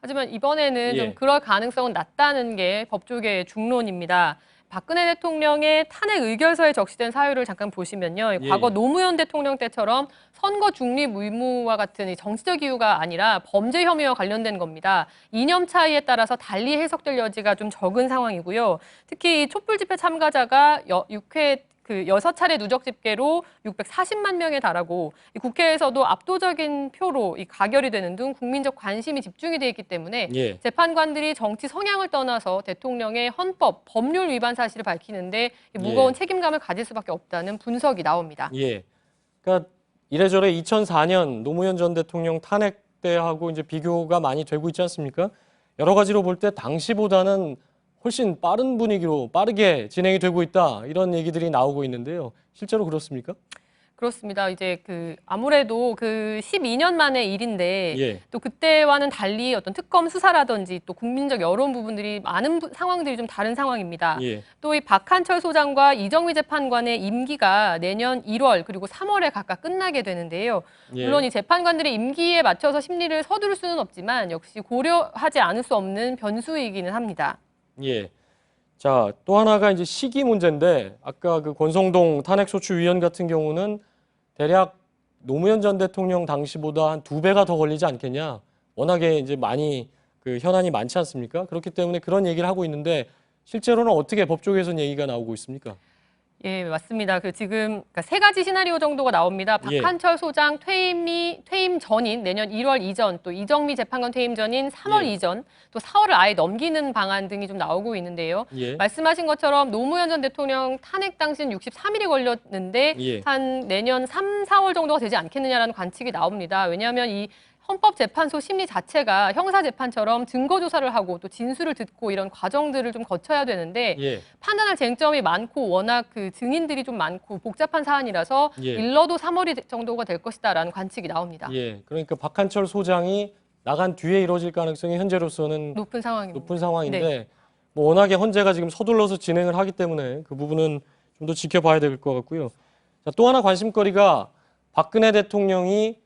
하지만 이번에는 좀 그럴 가능성은 낮다는 게 법조계의 중론입니다. 박근혜 대통령의 탄핵 의결서에 적시된 사유를 잠깐 보시면요. 과거 노무현 대통령 때처럼 선거 중립 의무와 같은 정치적 이유가 아니라 범죄 혐의와 관련된 겁니다. 이념 차이에 따라서 달리 해석될 여지가 좀 적은 상황이고요. 특히 촛불 집회 참가자가 6회 그 6차례 누적 집계로 640만 명에 달하고 이 국회에서도 압도적인 표로 이 가결이 되는 등 국민적 관심이 집중이 돼 있기 때문에 예. 재판관들이 정치 성향을 떠나서 대통령의 헌법, 법률 위반 사실을 밝히는데 무거운 책임감을 가질 수밖에 없다는 분석이 나옵니다. 예. 그러니까 이래저래 2004년 노무현 전 대통령 탄핵 때하고 이제 비교가 많이 되고 있지 않습니까? 여러 가지로 볼 때 당시보다는 훨씬 빠른 분위기로 빠르게 진행이 되고 있다 이런 얘기들이 나오고 있는데요. 실제로 그렇습니까? 그렇습니다. 이제 아무래도 12년 만의 일인데 예. 또 그때와는 달리 어떤 특검 수사라든지 또 국민적 여론 부분들이 많은 상황들이 좀 다른 상황입니다. 예. 또 이 박한철 소장과 이정미 재판관의 임기가 내년 1월 그리고 3월에 각각 끝나게 되는데요. 예. 물론 이 재판관들의 임기에 맞춰서 심리를 서두를 수는 없지만 역시 고려하지 않을 수 없는 변수이기는 합니다. 예. 자, 또 하나가 이제 시기 문제인데 아까 그 권성동 탄핵소추위원 같은 경우는 대략 노무현 전 대통령 당시보다 한 2배가 더 걸리지 않겠냐. 워낙에 이제 많이 현안이 많지 않습니까? 그렇기 때문에 그런 얘기를 하고 있는데 실제로는 어떻게 법조계에서는 얘기가 나오고 있습니까? 예, 맞습니다. 지금 세 가지 시나리오 정도가 나옵니다. 예. 박한철 소장 퇴임 전인 내년 1월 이전, 또 이정미 재판관 퇴임 전인 3월 예. 이전, 또 4월을 아예 넘기는 방안 등이 좀 나오고 있는데요. 예. 말씀하신 것처럼 노무현 전 대통령 탄핵 당시는 63일이 걸렸는데 예. 한 내년 3, 4월 정도가 되지 않겠느냐라는 관측이 나옵니다. 왜냐하면 이 헌법재판소 심리 자체가 형사재판처럼 증거조사를 하고 또 진술을 듣고 이런 과정들을 좀 거쳐야 되는데 예. 판단할 쟁점이 많고 워낙 증인들이 좀 많고 복잡한 사안이라서 예. 일러도 3월 정도가 될 것이다라는 관측이 나옵니다. 예. 그러니까 박한철 소장이 나간 뒤에 이루어질 가능성이 현재로서는 높은 상황입니다. 높은 상황인데 네. 뭐 워낙에 헌재가 지금 서둘러서 진행을 하기 때문에 그 부분은 좀 더 지켜봐야 될 것 같고요. 자, 또 하나 관심거리가 박근혜 대통령이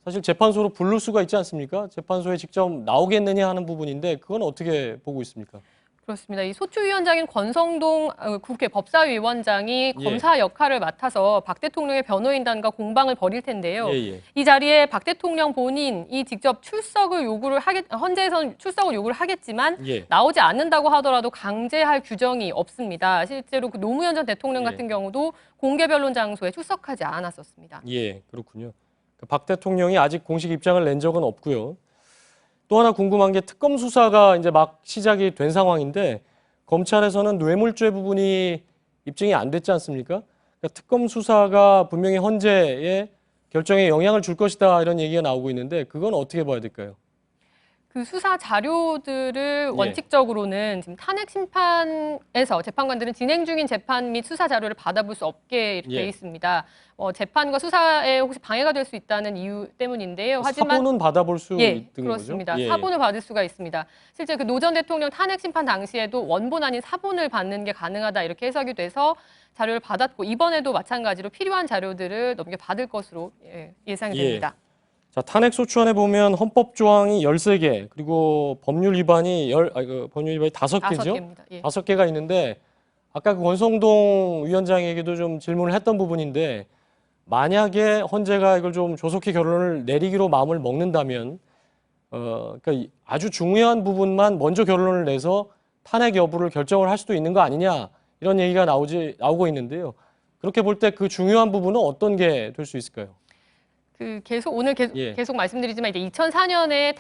사실 재판소로 부를 수가 있지 않습니까? 재판소에 직접 나오겠느냐 하는 부분인데 그건 어떻게 보고 있습니까? 그렇습니다. 이 소추위원장인 권성동 국회 법사위원장이 예. 검사 역할을 맡아서 박 대통령의 변호인단과 공방을 벌일 텐데요. 예. 이 자리에 박 대통령 본인이 직접 헌재에서는 출석을 요구를 하겠지만 예. 나오지 않는다고 하더라도 강제할 규정이 없습니다. 실제로 노무현 전 대통령 예. 같은 경우도 공개 변론 장소에 출석하지 않았었습니다. 예, 그렇군요. 박 대통령이 아직 공식 입장을 낸 적은 없고요. 또 하나 궁금한 게 특검 수사가 이제 막 시작이 된 상황인데 검찰에서는 뇌물죄 부분이 입증이 안 됐지 않습니까? 그러니까 특검 수사가 분명히 헌재의 결정에 영향을 줄 것이다 이런 얘기가 나오고 있는데 그건 어떻게 봐야 될까요? 수사 자료들을 예. 원칙적으로는 지금 탄핵 심판에서 재판관들은 진행 중인 재판 및 수사 자료를 받아볼 수 없게 이렇게 예. 돼 있습니다. 재판과 수사에 혹시 방해가 될 수 있다는 이유 때문인데요. 하지만 사본은 받아볼 수 있는 거죠? 그렇습니다. 예. 사본을 받을 수가 있습니다. 실제 노 전 대통령 탄핵 심판 당시에도 원본 아닌 사본을 받는 게 가능하다 이렇게 해석이 돼서 자료를 받았고 이번에도 마찬가지로 필요한 자료들을 넘겨받을 것으로 예상이 됩니다. 자, 탄핵소추안에 보면 헌법 조항이 13개, 그리고 법률 위반이 법률 위반이 5개죠? 5개입니다. 예. 5개가 있는데 아까 그 권성동 위원장에게도 좀 질문을 했던 부분인데 만약에 헌재가 이걸 좀 조속히 결론을 내리기로 마음을 먹는다면 그러니까 아주 중요한 부분만 먼저 결론을 내서 탄핵 여부를 결정을 할 수도 있는 거 아니냐 이런 얘기가 나오고 있는데요. 그렇게 볼 때 그 중요한 부분은 어떤 게 될 수 있을까요? 계속 말씀드리지만 이제 2004년에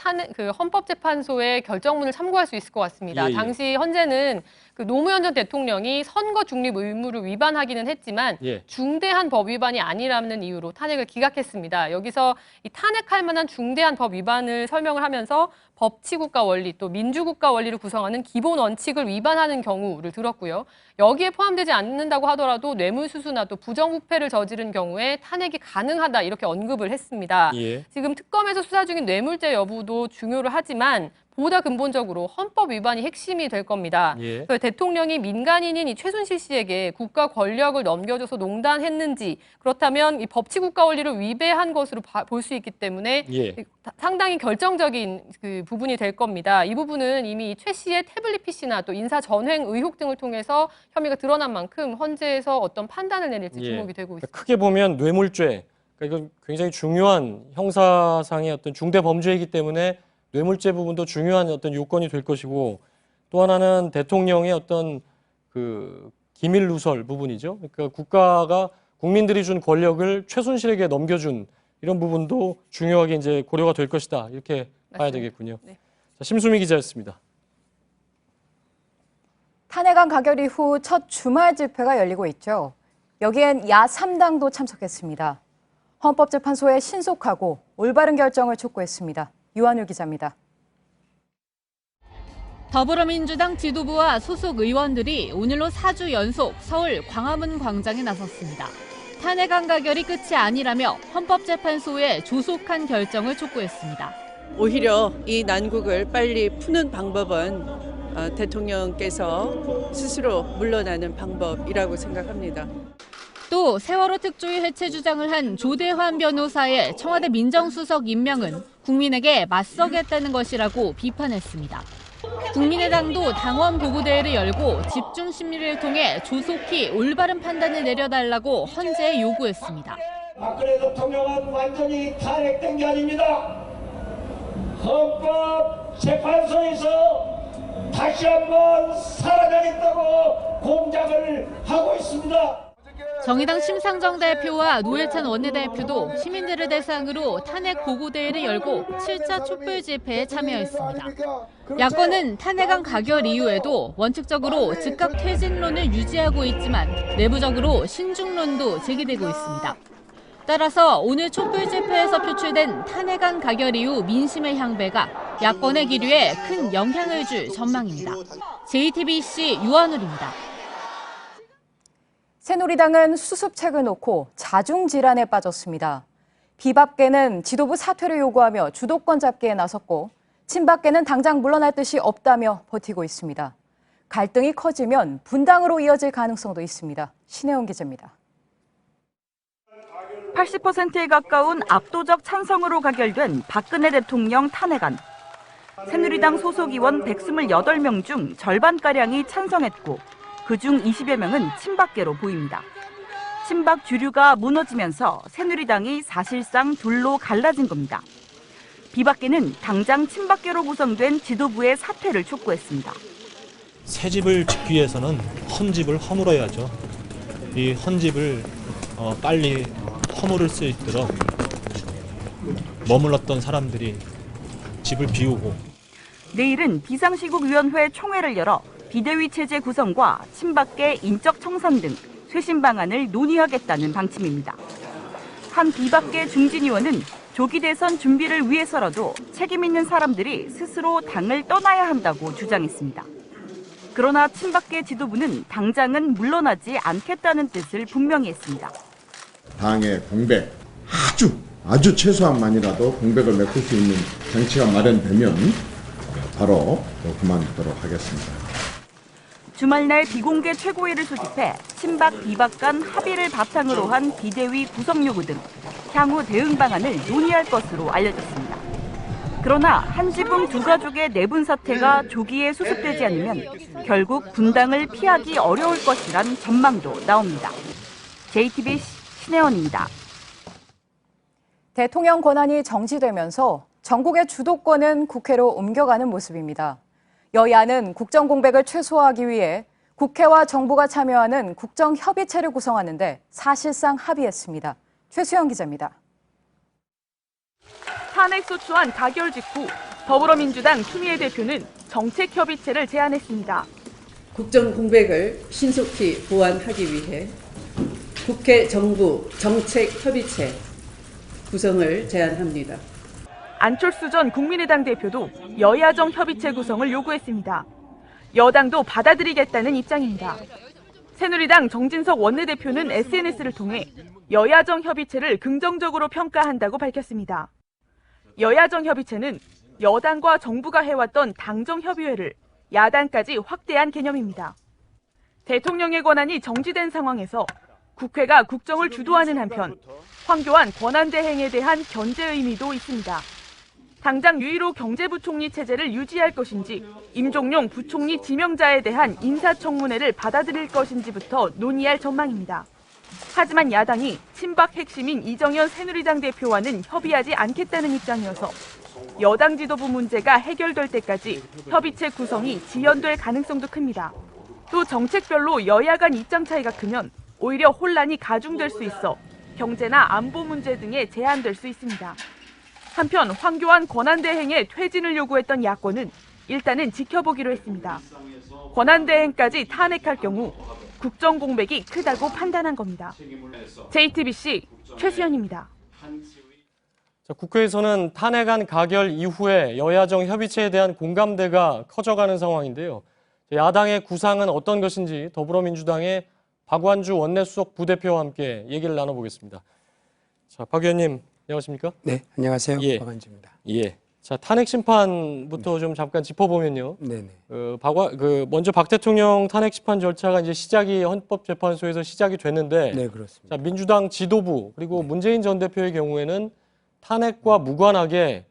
헌법재판소의 결정문을 참고할 수 있을 것 같습니다. 예. 당시 헌재는 노무현 전 대통령이 선거 중립 의무를 위반하기는 했지만 예. 중대한 법 위반이 아니라는 이유로 탄핵을 기각했습니다. 여기서 이 탄핵할 만한 중대한 법 위반을 설명을 하면서 법치국가 원리 또 민주국가 원리를 구성하는 기본 원칙을 위반하는 경우를 들었고요. 여기에 포함되지 않는다고 하더라도 뇌물수수나 또 부정부패를 저지른 경우에 탄핵이 가능하다 이렇게 언급을 했습니다. 예. 지금 특검에서 수사 중인 뇌물죄 여부도 중요를 하지만 보다 근본적으로 헌법 위반이 핵심이 될 겁니다. 예. 대통령이 민간인인 이 최순실 씨에게 국가 권력을 넘겨줘서 농단했는지 그렇다면 이 법치국가 원리를 위배한 것으로 볼 수 있기 때문에 예. 상당히 결정적인 부분이 될 겁니다. 이 부분은 이미 최 씨의 태블릿 PC나 또 인사 전횡 의혹 등을 통해서 혐의가 드러난 만큼 헌재에서 어떤 판단을 내릴지 주목이 되고 있습니다. 크게 보면 뇌물죄, 그러니까 이건 굉장히 중요한 형사상의 어떤 중대 범죄이기 때문에 뇌물죄 부분도 중요한 어떤 요건이 될 것이고 또 하나는 대통령의 어떤 기밀 누설 부분이죠. 그러니까 국가가 국민들이 준 권력을 최순실에게 넘겨준 이런 부분도 중요하게 이제 고려가 될 것이다. 이렇게 봐야 되겠군요. 네. 자, 심수미 기자였습니다. 탄핵안 가결 이후 첫 주말 집회가 열리고 있죠. 여기엔 야 3당도 참석했습니다. 헌법재판소의 신속하고 올바른 결정을 촉구했습니다. 유한율 기자입니다. 더불어민주당 지도부와 소속 의원들이 오늘로 4주 연속 서울 광화문 광장에 나섰습니다. 탄핵안 가결이 끝이 아니라며 헌법재판소의 조속한 결정을 촉구했습니다. 오히려 이 난국을 빨리 푸는 방법은 대통령께서 스스로 물러나는 방법이라고 생각합니다. 또 세월호 특조위 해체 주장을 한 조대환 변호사의 청와대 민정수석 임명은 국민에게 맞서겠다는 것이라고 비판했습니다. 국민의당도 당원 보고대회를 열고 집중 심리를 통해 조속히 올바른 판단을 내려달라고 헌재에 요구했습니다. 박근혜 대통령은 완전히 탄핵된 게 아닙니다. 헌법재판소에서 다시 한번 살아나겠다고 공작을 하고 있습니다. 정의당 심상정 대표와 노회찬 원내대표도 시민들을 대상으로 탄핵 보고대회를 열고 7차 촛불 집회에 참여했습니다. 야권은 탄핵안 가결 이후에도 원칙적으로 즉각 퇴진론을 유지하고 있지만 내부적으로 신중론도 제기되고 있습니다. 따라서 오늘 촛불 집회에서 표출된 탄핵안 가결 이후 민심의 향배가 야권의 기류에 큰 영향을 줄 전망입니다. JTBC 유한울입니다. 새누리당은 수습책을 놓고 자중질환에 빠졌습니다. 비박계는 지도부 사퇴를 요구하며 주도권 잡기에 나섰고 친박계는 당장 물러날 뜻이 없다며 버티고 있습니다. 갈등이 커지면 분당으로 이어질 가능성도 있습니다. 신혜원 기자입니다. 80%에 가까운 압도적 찬성으로 가결된 박근혜 대통령 탄핵안. 새누리당 소속 의원 128명 중 절반가량이 찬성했고 그중 20여 명은 친박계로 보입니다. 친박 주류가 무너지면서 새누리당이 사실상 둘로 갈라진 겁니다. 비박계는 당장 친박계로 구성된 지도부의 사퇴를 촉구했습니다. 새 집을 짓기 위해서는 헌집을 허물어야죠. 이 헌집을 빨리 허물을 수 있도록 머물렀던 사람들이 집을 비우고 내일은 비상시국위원회 총회를 열어 비대위 체제 구성과 친박계 인적 청산 등 쇄신 방안을 논의하겠다는 방침입니다. 한 비박계 중진 의원은 조기 대선 준비를 위해서라도 책임 있는 사람들이 스스로 당을 떠나야 한다고 주장했습니다. 그러나 친박계 지도부는 당장은 물러나지 않겠다는 뜻을 분명히 했습니다. 당의 공백, 아주 최소한만이라도 공백을 메꿀 수 있는 장치가 마련되면 바로 그만두도록 하겠습니다. 주말날 비공개 최고위를 소집해 친박 비박 간 합의를 바탕으로 한 비대위 구성 요구 등 향후 대응 방안을 논의할 것으로 알려졌습니다. 그러나 한 지붕 두 가족의 내분 사태가 조기에 수습되지 않으면 결국 분당을 피하기 어려울 것이란 전망도 나옵니다. JTBC 신혜원입니다. 대통령 권한이 정지되면서 전국의 주도권은 국회로 옮겨가는 모습입니다. 여야는 국정 공백을 최소화하기 위해 국회와 정부가 참여하는 국정협의체를 구성하는데 사실상 합의했습니다. 최수영 기자입니다. 탄핵소추안 가결 직후 더불어민주당 추미애 대표는 정책협의체를 제안했습니다. 국정 공백을 신속히 보완하기 위해 국회 정부 정책협의체 구성을 제안합니다. 안철수 전 국민의당 대표도 여야정 협의체 구성을 요구했습니다. 여당도 받아들이겠다는 입장입니다. 새누리당 정진석 원내대표는 SNS를 통해 여야정 협의체를 긍정적으로 평가한다고 밝혔습니다. 여야정 협의체는 여당과 정부가 해왔던 당정협의회를 야당까지 확대한 개념입니다. 대통령의 권한이 정지된 상황에서 국회가 국정을 주도하는 한편 황교안 권한대행에 대한 견제 의미도 있습니다. 당장 유일호 경제부총리 체제를 유지할 것인지 임종용 부총리 지명자에 대한 인사청문회를 받아들일 것인지부터 논의할 전망입니다. 하지만 야당이 친박 핵심인 이정현 새누리당 대표와는 협의하지 않겠다는 입장이어서 여당 지도부 문제가 해결될 때까지 협의체 구성이 지연될 가능성도 큽니다. 또 정책별로 여야 간 입장 차이가 크면 오히려 혼란이 가중될 수 있어 경제나 안보 문제 등에 제한될 수 있습니다. 한편 황교안 권한대행의 퇴진을 요구했던 야권은 일단은 지켜보기로 했습니다. 권한대행까지 탄핵할 경우 국정 공백이 크다고 판단한 겁니다. JTBC 최수연입니다. 자, 국회에서는 탄핵안 가결 이후에 여야정 협의체에 대한 공감대가 커져가는 상황인데요. 야당의 구상은 어떤 것인지 더불어민주당의 박완주 원내수석 부대표와 함께 얘기를 나눠보겠습니다. 자, 박 의원님 안녕하십니까? 네, 안녕하세요. 예. 박완주입니다. 예. 자, 탄핵 심판부터 좀 잠깐 짚어보면요. 네네. 먼저 박 대통령 탄핵 심판 절차가 이제 시작이 헌법재판소에서 시작이 됐는데, 네, 그렇습니다. 자, 민주당 지도부 그리고 문재인 전 대표의 경우에는 탄핵과 무관하게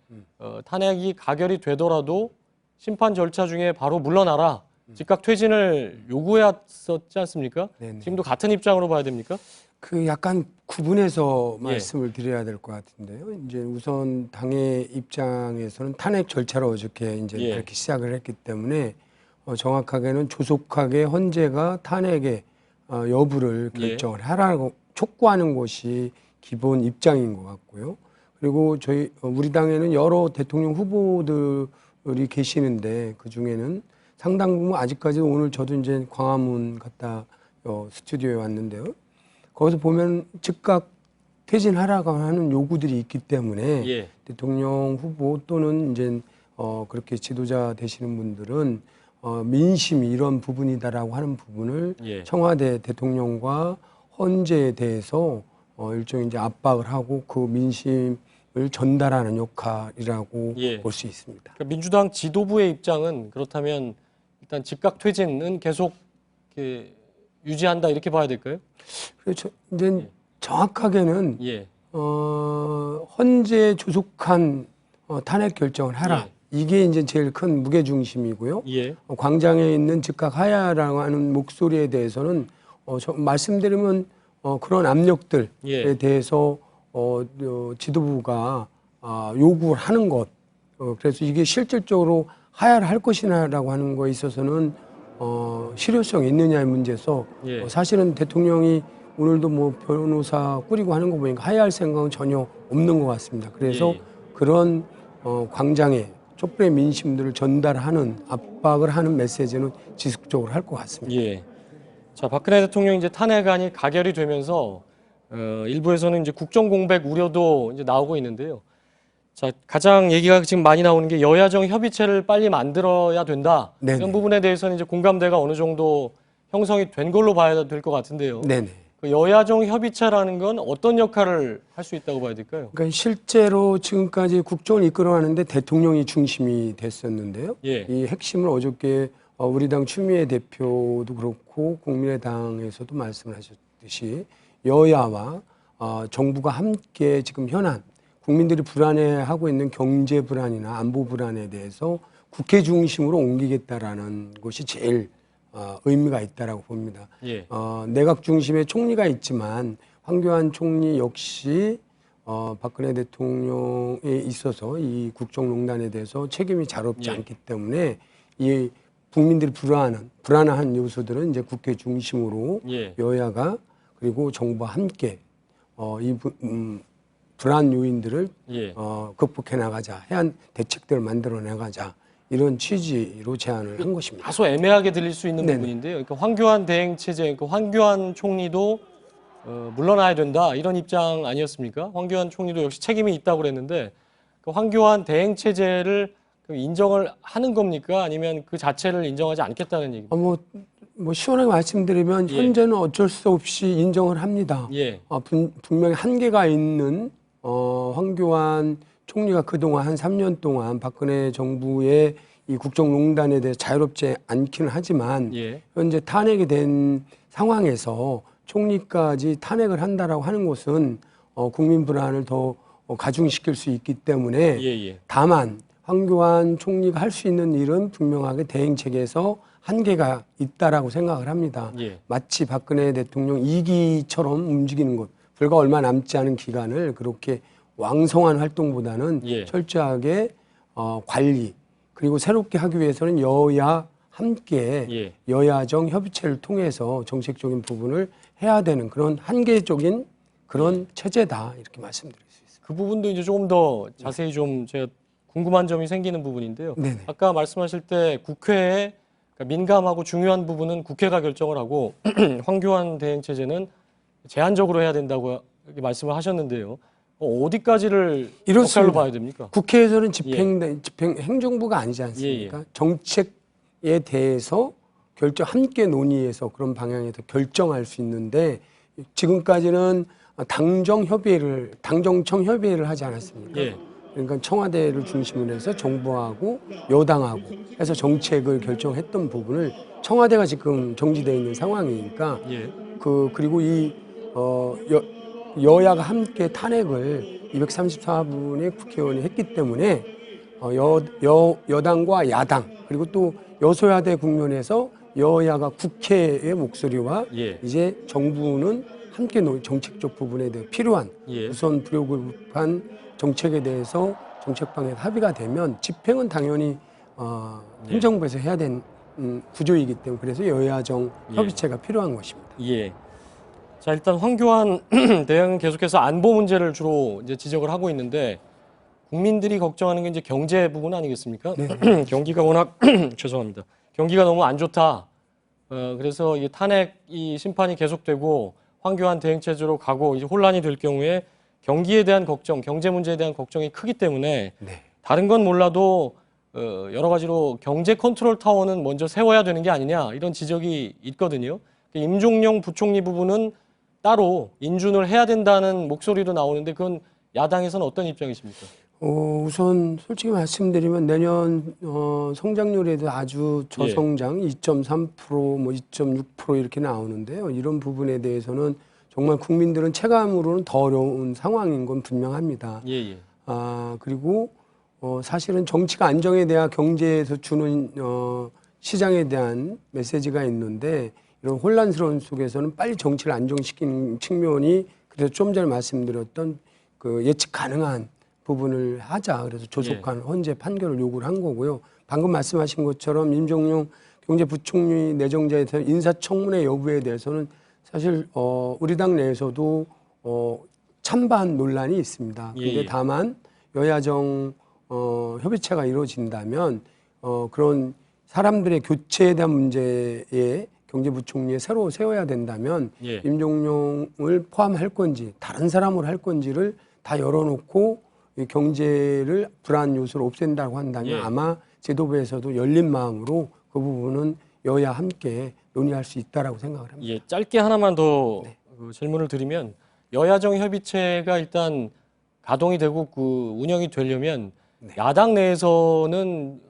탄핵이 가결이 되더라도 심판 절차 중에 바로 물러나라, 즉각 퇴진을 요구했었지 않습니까? 네네. 지금도 같은 입장으로 봐야 됩니까? 그 약간 구분해서 말씀을 드려야 될 것 같은데요. 이제 우선 당의 입장에서는 탄핵 절차를 어저께 이제 그렇게 시작을 했기 때문에 정확하게는 조속하게 헌재가 탄핵의 여부를 결정을 하라고 촉구하는 것이 기본 입장인 것 같고요. 그리고 우리 당에는 여러 대통령 후보들이 계시는데 그 중에는 상당 부분 아직까지 오늘 저도 이제 광화문 갔다 스튜디오에 왔는데요. 거기서 보면 즉각 퇴진하라고 하는 요구들이 있기 때문에 대통령 후보 또는 이제 그렇게 지도자 되시는 분들은 민심이 이런 부분이다라고 하는 부분을 청와대 대통령과 헌재에 대해서 일종의 이제 압박을 하고 그 민심을 전달하는 역할이라고 볼 수 있습니다. 그러니까 민주당 지도부의 입장은 그렇다면 일단 즉각 퇴진은 계속 유지한다 이렇게 봐야 될까요? 그렇죠. 이제 정확하게는 헌재 조속한 탄핵 결정을 하라. 이게 이제 제일 큰 무게 중심이고요. 광장에 있는 즉각 하야라고 하는 목소리에 대해서는 말씀드리면 그런 압력들에 대해서 지도부가 요구를 하는 것. 그래서 이게 실질적으로 하야를 할 것이냐라고 하는 거에 있어서는 실효성이 있느냐의 문제에서 사실은 대통령이 오늘도 뭐 변호사 꾸리고 하는 거 보니까 하야할 생각은 전혀 없는 것 같습니다. 그래서 그런 광장에 촛불의 민심들을 전달하는 압박을 하는 메시지는 지속적으로 할 것 같습니다. 자, 박근혜 대통령 이제 탄핵안이 가결이 되면서 일부에서는 이제 국정 공백 우려도 이제 나오고 있는데요. 자, 가장 얘기가 지금 많이 나오는 게 여야정 협의체를 빨리 만들어야 된다. 네네. 이런 부분에 대해서는 이제 공감대가 어느 정도 형성이 된 걸로 봐야 될 것 같은데요. 네네. 그 여야정 협의체라는 건 어떤 역할을 할 수 있다고 봐야 될까요? 그러니까 실제로 지금까지 국정을 이끌어가는데 대통령이 중심이 됐었는데요. 이 핵심을 어저께 우리 당 추미애 대표도 그렇고 국민의당에서도 말씀을 하셨듯이 여야와 정부가 함께 지금 현안 국민들이 불안해하고 있는 경제 불안이나 안보 불안에 대해서 국회 중심으로 옮기겠다라는 것이 제일 의미가 있다라고 봅니다. 내각 중심에 총리가 있지만 황교안 총리 역시 박근혜 대통령에 있어서 이 국정농단에 대해서 책임이 자롭지 않기 때문에 이 국민들이 불안한 요소들은 이제 국회 중심으로 여야가 그리고 정부와 함께 불안 요인들을 극복해 나가자, 해안 대책들을 만들어 나가자 이런 취지로 제안을 한 것입니다. 다소 애매하게 들릴 수 있는 부분인데요. 그러니까 황교안 대행 체제, 그러니까 황교안 총리도 물러나야 된다 이런 입장 아니었습니까? 황교안 총리도 역시 책임이 있다고 그랬는데 그 황교안 대행 체제를 인정을 하는 겁니까? 아니면 그 자체를 인정하지 않겠다는 얘기입니까? 뭐 시원하게 말씀드리면 현재는 어쩔 수 없이 인정을 합니다. 분명히 한계가 있는 황교안 총리가 그동안 한 3년 동안 박근혜 정부의 이 국정농단에 대해 자유롭지 않기는 하지만 현재 탄핵이 된 상황에서 총리까지 탄핵을 한다라고 하는 것은 국민 불안을 더 가중시킬 수 있기 때문에 다만 황교안 총리가 할 수 있는 일은 분명하게 대행 체계에서 한계가 있다라고 생각을 합니다. 마치 박근혜 대통령 2기처럼 움직이는 것, 불과 얼마 남지 않은 기간을 그렇게 왕성한 활동보다는 철저하게 관리, 그리고 새롭게 하기 위해서는 여야 함께 여야정 협의체를 통해서 정책적인 부분을 해야 되는 그런 한계적인 그런 체제다 이렇게 말씀드릴 수 있습니다. 그 부분도 이제 조금 더 자세히 좀 제가 궁금한 점이 생기는 부분인데요. 네네. 아까 말씀하실 때 국회에 민감하고 중요한 부분은 국회가 결정을 하고 황교안 대행 체제는 제한적으로 해야 된다고 이렇게 말씀을 하셨는데요. 어디까지를 역할로 봐야 됩니까? 국회에서는 집행 행정부가 아니지 않습니까? 정책에 대해서 함께 논의해서 그런 방향에서 결정할 수 있는데 지금까지는 당정청 협의회를 하지 않았습니까? 그러니까 청와대를 중심으로 해서 정부하고 여당하고 해서 정책을 결정했던 부분을 청와대가 지금 정지되어 있는 상황이니까 그리고 여야가 함께 탄핵을 234분의 국회의원이 했기 때문에 여당과 야당 그리고 또 여소야대 국면에서 여야가 국회의 목소리와 이제 정부는 함께 정책적 부분에 대해 필요한 우선 불효급한 정책에 대해서 정책 방향 합의가 되면 집행은 당연히 행정부에서 해야 되는 구조이기 때문에 그래서 여야정 협의체가 필요한 것입니다. 자, 일단 황교안 대행은 계속해서 안보 문제를 주로 이제 지적을 하고 있는데 국민들이 걱정하는 게 이제 경제 부분 아니겠습니까? 경기가 워낙 죄송합니다. 경기가 너무 안 좋다. 그래서 이 탄핵 심판이 계속되고 황교안 대행 체제로 가고 이제 혼란이 될 경우에 경기에 대한 걱정, 경제 문제에 대한 걱정이 크기 때문에 다른 건 몰라도 여러 가지로 경제 컨트롤 타워는 먼저 세워야 되는 게 아니냐 이런 지적이 있거든요. 임종용 부총리 부분은 따로 인준을 해야 된다는 목소리도 나오는데 그건 야당에서는 어떤 입장이십니까? 우선 솔직히 말씀드리면 내년 성장률에도 아주 저성장 2.3% 뭐 2.6% 이렇게 나오는데요. 이런 부분에 대해서는 정말 국민들은 체감으로는 더 어려운 상황인 건 분명합니다. 그리고 사실은 정치가 안정에 대한 경제에서 주는 시장에 대한 메시지가 있는데 이런 혼란스러운 속에서는 빨리 정치를 안정시키는 측면이 그래서 좀 전에 말씀드렸던 그 예측 가능한 부분을 하자. 그래서 조속한 헌재 판결을 요구를 한 거고요. 방금 말씀하신 것처럼 임종용 경제부총리 내정자에 대한 인사청문회 여부에 대해서는 사실 우리 당 내에서도 찬반 논란이 있습니다. 그런데 다만 여야정 협의체가 이루어진다면 그런 사람들의 교체에 대한 문제에 경제부총리에 새로 세워야 된다면 임종용을 포함할 건지 다른 사람으로 할 건지를 다 열어놓고 경제를 불안 요소를 없앤다고 한다면 아마 제도부에서도 열린 마음으로 그 부분은 여야 함께 논의할 수 있다라고 생각을 합니다. 짧게 하나만 더 질문을 드리면 여야정 협의체가 일단 가동이 되고 운영이 되려면 야당 내에서는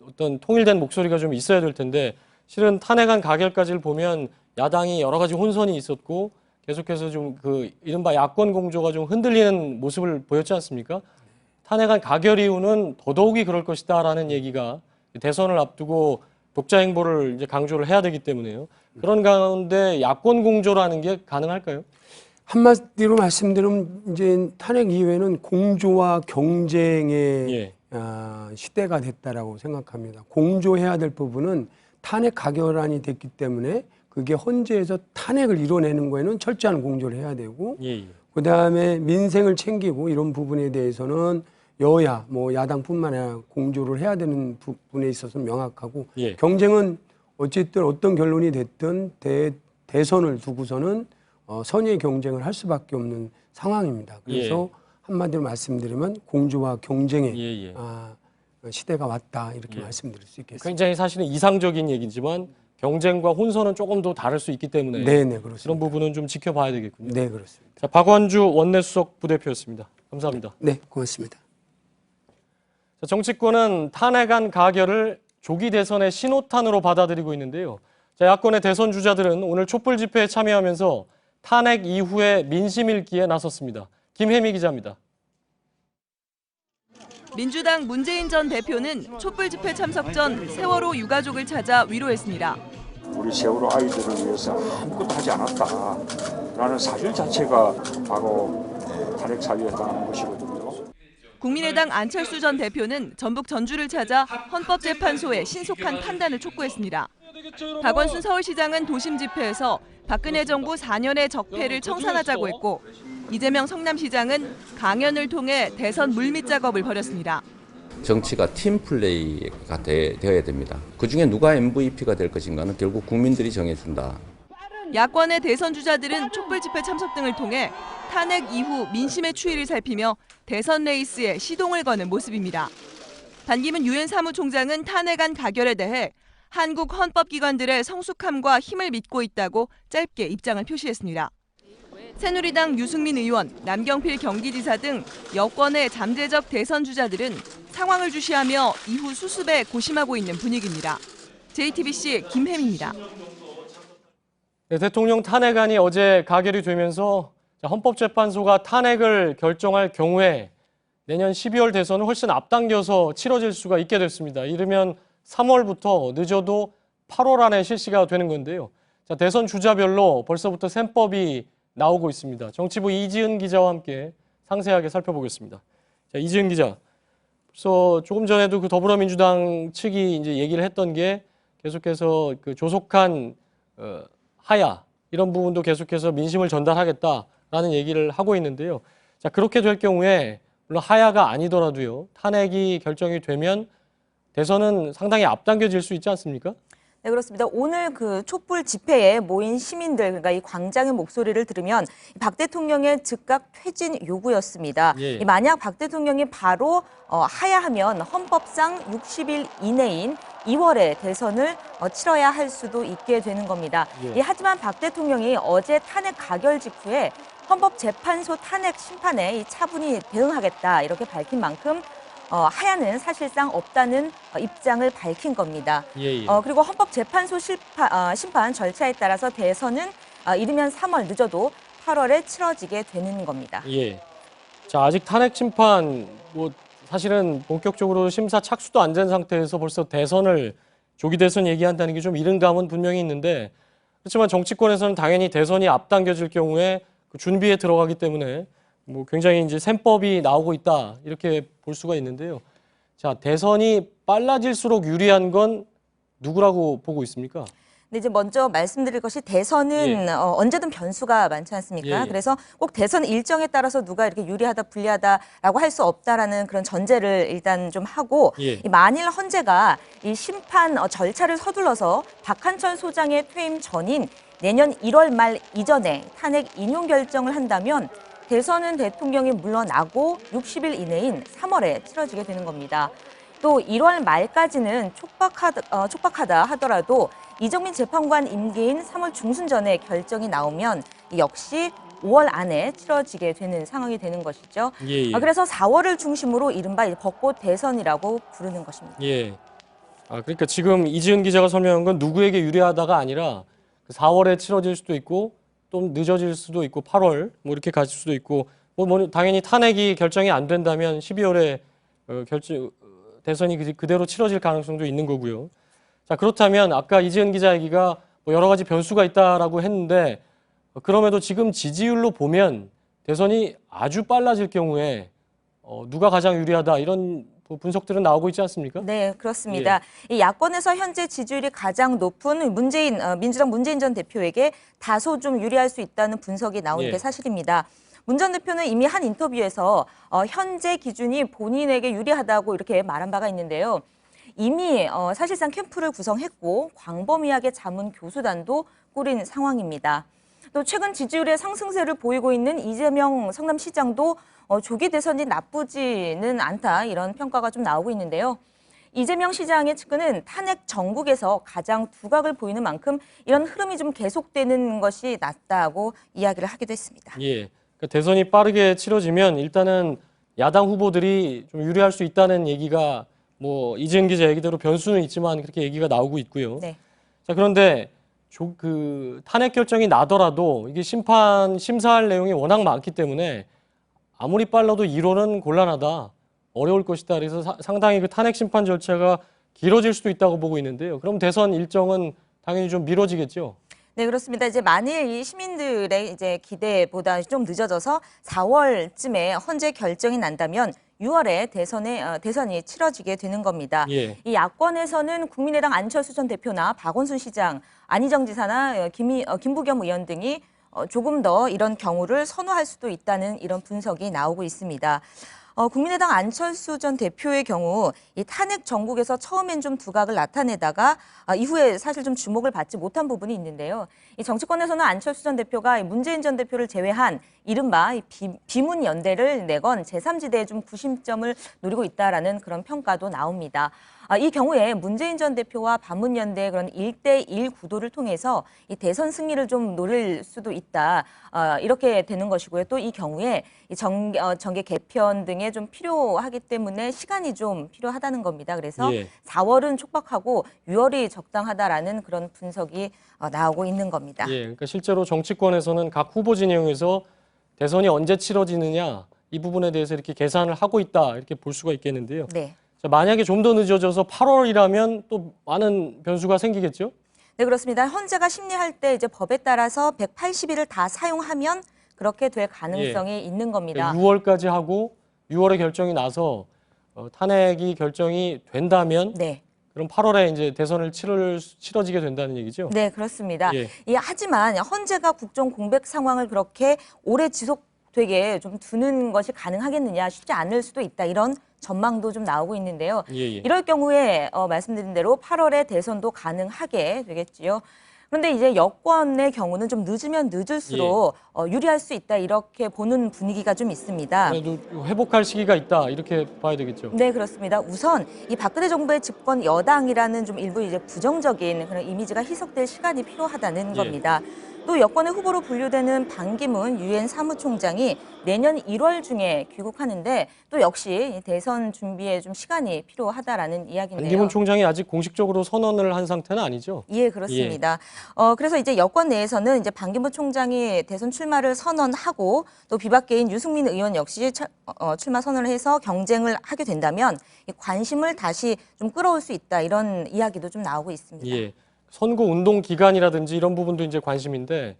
어떤 통일된 목소리가 좀 있어야 될 텐데 실은 탄핵안 가결까지를 보면 야당이 여러 가지 혼선이 있었고 계속해서 좀 이른바 야권 공조가 좀 흔들리는 모습을 보였지 않습니까? 탄핵안 가결 이후는 더더욱이 그럴 것이다라는 얘기가 대선을 앞두고 독자 행보를 이제 강조를 해야 되기 때문에요. 그런 가운데 야권 공조라는 게 가능할까요? 한마디로 말씀드리면 이제 탄핵 이후에는 공조와 경쟁의 시대가 됐다라고 생각합니다. 공조해야 될 부분은 탄핵 가결안이 됐기 때문에 그게 헌재에서 탄핵을 이뤄내는 거에는 철저한 공조를 해야 되고 그다음에 민생을 챙기고 이런 부분에 대해서는 여야 뭐 야당뿐만 아니라 공조를 해야 되는 부분에 있어서는 명확하고 경쟁은 어쨌든 어떤 결론이 됐든 대선을 두고서는 선의의 경쟁을 할 수밖에 없는 상황입니다. 그래서 한마디로 말씀드리면 공조와 경쟁의 시대가 왔다 이렇게 말씀드릴 수 있겠습니다. 굉장히 사실은 이상적인 얘기지만 경쟁과 혼선은 조금 더 다를 수 있기 때문에 그렇습니다. 그런 부분은 좀 지켜봐야 되겠군요. 네, 그렇습니다. 자, 박완주 원내수석 부대표였습니다. 감사합니다. 네, 고맙습니다. 자, 정치권은 탄핵안 가결을 조기 대선의 신호탄으로 받아들이고 있는데요. 자, 야권의 대선 주자들은 오늘 촛불 집회에 참여하면서 탄핵 이후의 민심 읽기에 나섰습니다. 김혜미 기자입니다. 민주당 문재인 전 대표는 촛불 집회 참석 전 세월호 유가족을 찾아 위로했습니다. 우리 세월호 아이들을 위해서 아무것도 하지 않았다라는 사실 자체가 바로 탄핵 사유에 해당하는 것이거든요. 국민의당 안철수 전 대표는 전북 전주를 찾아 헌법재판소의 신속한 판단을 촉구했습니다. 박원순 서울시장은 도심 집회에서 박근혜 정부 4년의 적폐를 청산하자고 했고, 이재명 성남시장은 강연을 통해 대선 물밑 작업을 벌였습니다. 정치가 팀 플레이가 되어야 됩니다. 그중에 누가 MVP가 될 것인가는 결국 국민들이 정해준다. 야권의 대선 주자들은 촛불 집회 참석 등을 통해 탄핵 이후 민심의 추이를 살피며 대선 레이스에 시동을 거는 모습입니다. 반기문 유엔 사무총장은 탄핵안 가결에 대해 한국 헌법기관들의 성숙함과 힘을 믿고 있다고 짧게 입장을 표시했습니다. 새누리당 유승민 의원, 남경필 경기지사 등 여권의 잠재적 대선 주자들은 상황을 주시하며 이후 수습에 고심하고 있는 분위기입니다. JTBC 김혜미입니다. 네, 대통령 탄핵안이 어제 가결이 되면서 헌법재판소가 탄핵을 결정할 경우에 내년 12월 대선을 훨씬 앞당겨서 치러질 수가 있게 됐습니다. 이르면 3월부터 늦어도 8월 안에 실시가 되는 건데요. 자, 대선 주자별로 벌써부터 셈법이 나오고 있습니다. 정치부 이지은 기자와 함께 상세하게 살펴보겠습니다. 자, 이지은 기자. 그래서 조금 전에도 그 더불어민주당 측이 이제 얘기를 했던 게 계속해서 그 조속한 하야 이런 부분도 계속해서 민심을 전달하겠다라는 얘기를 하고 있는데요. 자, 그렇게 될 경우에 물론 하야가 아니더라도요. 탄핵이 결정이 되면 대선은 상당히 앞당겨질 수 있지 않습니까? 네, 그렇습니다. 오늘 그 촛불 집회에 모인 시민들, 그러니까 이 광장의 목소리를 들으면 박 대통령의 즉각 퇴진 요구였습니다. 예. 만약 박 대통령이 바로 하야하면 헌법상 60일 이내인 2월에 대선을 치러야 할 수도 있게 되는 겁니다. 예. 하지만 박 대통령이 어제 탄핵 가결 직후에 헌법재판소 탄핵 심판에 이 차분히 대응하겠다 이렇게 밝힌 만큼 하야는 사실상 없다는 입장을 밝힌 겁니다. 예. 그리고 헌법재판소 심판 절차에 따라서 대선은 이르면 3월 늦어도 8월에 치러지게 되는 겁니다. 예. 자, 아직 탄핵 심판 사실은 본격적으로 심사 착수도 안 된 상태에서 벌써 대선을 조기 대선 얘기한다는 게 좀 이른 감은 분명히 있는데, 그렇지만 정치권에서는 당연히 대선이 앞당겨질 경우에 그 준비에 들어가기 때문에 굉장히 이제 셈법이 나오고 있다 이렇게 볼 수가 있는데요. 자, 대선이 빨라질수록 유리한 건 누구라고 보고 있습니까? 근데 이제 먼저 말씀드릴 것이 대선은 언제든 변수가 많지 않습니까? 예. 그래서 꼭 대선 일정에 따라서 누가 이렇게 유리하다 불리하다라고 할 수 없다라는 그런 전제를 일단 좀 하고 예. 만일 헌재가 이 심판 절차를 서둘러서 박한철 소장의 퇴임 전인 내년 1월 말 이전에 탄핵 인용 결정을 한다면 대선은 대통령이 물러나고 60일 이내인 3월에 치러지게 되는 겁니다. 또 1월 말까지는 촉박하다 하더라도 이정민 재판관 임기인 3월 중순 전에 결정이 나오면 역시 5월 안에 치러지게 되는 상황이 되는 것이죠. 예. 그래서 4월을 중심으로 이른바 벚꽃 대선이라고 부르는 것입니다. 예. 그러니까 지금 이지은 기자가 설명한 건 누구에게 유리하다가 아니라 4월에 치러질 수도 있고 좀 늦어질 수도 있고 8월 이렇게 갈 수도 있고 당연히 탄핵이 결정이 안 된다면 12월에 대선이 그대로 치러질 가능성도 있는 거고요. 자, 그렇다면 아까 이지은 기자 얘기가 여러 가지 변수가 있다라고 했는데 그럼에도 지금 지지율로 보면 대선이 아주 빨라질 경우에 누가 가장 유리하다 이런 분석들은 나오고 있지 않습니까? 네, 그렇습니다. 이 야권에서 현재 지지율이 가장 높은 민주당 문재인 전 대표에게 다소 좀 유리할 수 있다는 분석이 나오는 게 사실입니다. 문 전 대표는 이미 한 인터뷰에서 현재 기준이 본인에게 유리하다고 이렇게 말한 바가 있는데요. 이미 사실상 캠프를 구성했고 광범위하게 자문 교수단도 꾸린 상황입니다. 또 최근 지지율의 상승세를 보이고 있는 이재명 성남시장도 조기 대선이 나쁘지는 않다 이런 평가가 좀 나오고 있는데요. 이재명 시장의 측근은 탄핵 전국에서 가장 두각을 보이는 만큼 이런 흐름이 좀 계속되는 것이 낫다고 이야기를 하기도 했습니다. 예, 그러니까 대선이 빠르게 치러지면 일단은 야당 후보들이 좀 유리할 수 있다는 얘기가 이지은 기자 얘기대로 변수는 있지만 그렇게 얘기가 나오고 있고요. 네. 자, 그런데 탄핵 결정이 나더라도 이게 심사할 내용이 워낙 많기 때문에 아무리 빨라도 1월은 곤란하다, 어려울 것이다. 그래서 상당히 그 탄핵 심판 절차가 길어질 수도 있다고 보고 있는데요. 그럼 대선 일정은 당연히 좀 미뤄지겠죠. 네, 그렇습니다. 이제 만일 이 시민들의 이제 기대보다 좀 늦어져서 4월쯤에 헌재 결정이 난다면 6월에 대선이 치러지게 되는 겁니다. 예. 이 야권에서는 국민의당 안철수 전 대표나 박원순 시장, 안희정 지사나 김부겸 의원 등이 조금 더 이런 경우를 선호할 수도 있다는 이런 분석이 나오고 있습니다. 국민의당 안철수 전 대표의 경우 이 탄핵 정국에서 처음엔 좀 두각을 나타내다가 이후에 사실 좀 주목을 받지 못한 부분이 있는데요. 이 정치권에서는 안철수 전 대표가 문재인 전 대표를 제외한 이른바 비문 연대를 내건 제3지대에 좀 구심점을 노리고 있다라는 그런 평가도 나옵니다. 이 경우에 문재인 전 대표와 반문연대의 그런 1대1 구도를 통해서 이 대선 승리를 좀 노릴 수도 있다. 이렇게 되는 것이고요. 또 이 경우에 이 정계 개편 등에 좀 필요하기 때문에 시간이 좀 필요하다는 겁니다. 그래서 4월은 촉박하고 6월이 적당하다라는 그런 분석이 나오고 있는 겁니다. 예, 그러니까 실제로 정치권에서는 각 후보 진영에서 대선이 언제 치러지느냐 이 부분에 대해서 이렇게 계산을 하고 있다 이렇게 볼 수가 있겠는데요. 네. 자, 만약에 좀 더 늦어져서 8월이라면 또 많은 변수가 생기겠죠? 네, 그렇습니다. 헌재가 심리할 때 이제 법에 따라서 180일을 다 사용하면 그렇게 될 가능성이 있는 겁니다. 6월까지 하고 6월에 결정이 나서 탄핵이 결정이 된다면 그럼 8월에 이제 대선을 치러지게 된다는 얘기죠? 네, 그렇습니다. 예. 하지만 헌재가 국정 공백 상황을 그렇게 오래 지속되게 좀 두는 것이 가능하겠느냐, 쉽지 않을 수도 있다. 이런 전망도 좀 나오고 있는데요. 이럴 경우에 말씀드린 대로 8월에 대선도 가능하게 되겠지요. 그런데 이제 여권의 경우는 좀 늦으면 늦을수록 유리할 수 있다 이렇게 보는 분위기가 좀 있습니다. 그래도 회복할 시기가 있다 이렇게 봐야 되겠죠. 네, 그렇습니다. 우선 이 박근혜 정부의 집권 여당이라는 좀 일부 이제 부정적인 그런 이미지가 희석될 시간이 필요하다는 겁니다. 또 여권의 후보로 분류되는 반기문 유엔 사무총장이 내년 1월 중에 귀국하는데 또 역시 대선 준비에 좀 시간이 필요하다라는 이야기인데요. 반기문 총장이 아직 공식적으로 선언을 한 상태는 아니죠? 예, 그렇습니다. 그래서 이제 여권 내에서는 이제 반기문 총장이 대선 출마를 선언하고 또 비박계인 유승민 의원 역시 출마 선언을 해서 경쟁을 하게 된다면 이 관심을 다시 좀 끌어올 수 있다 이런 이야기도 좀 나오고 있습니다. 예. 선거 운동 기간이라든지 이런 부분도 이제 관심인데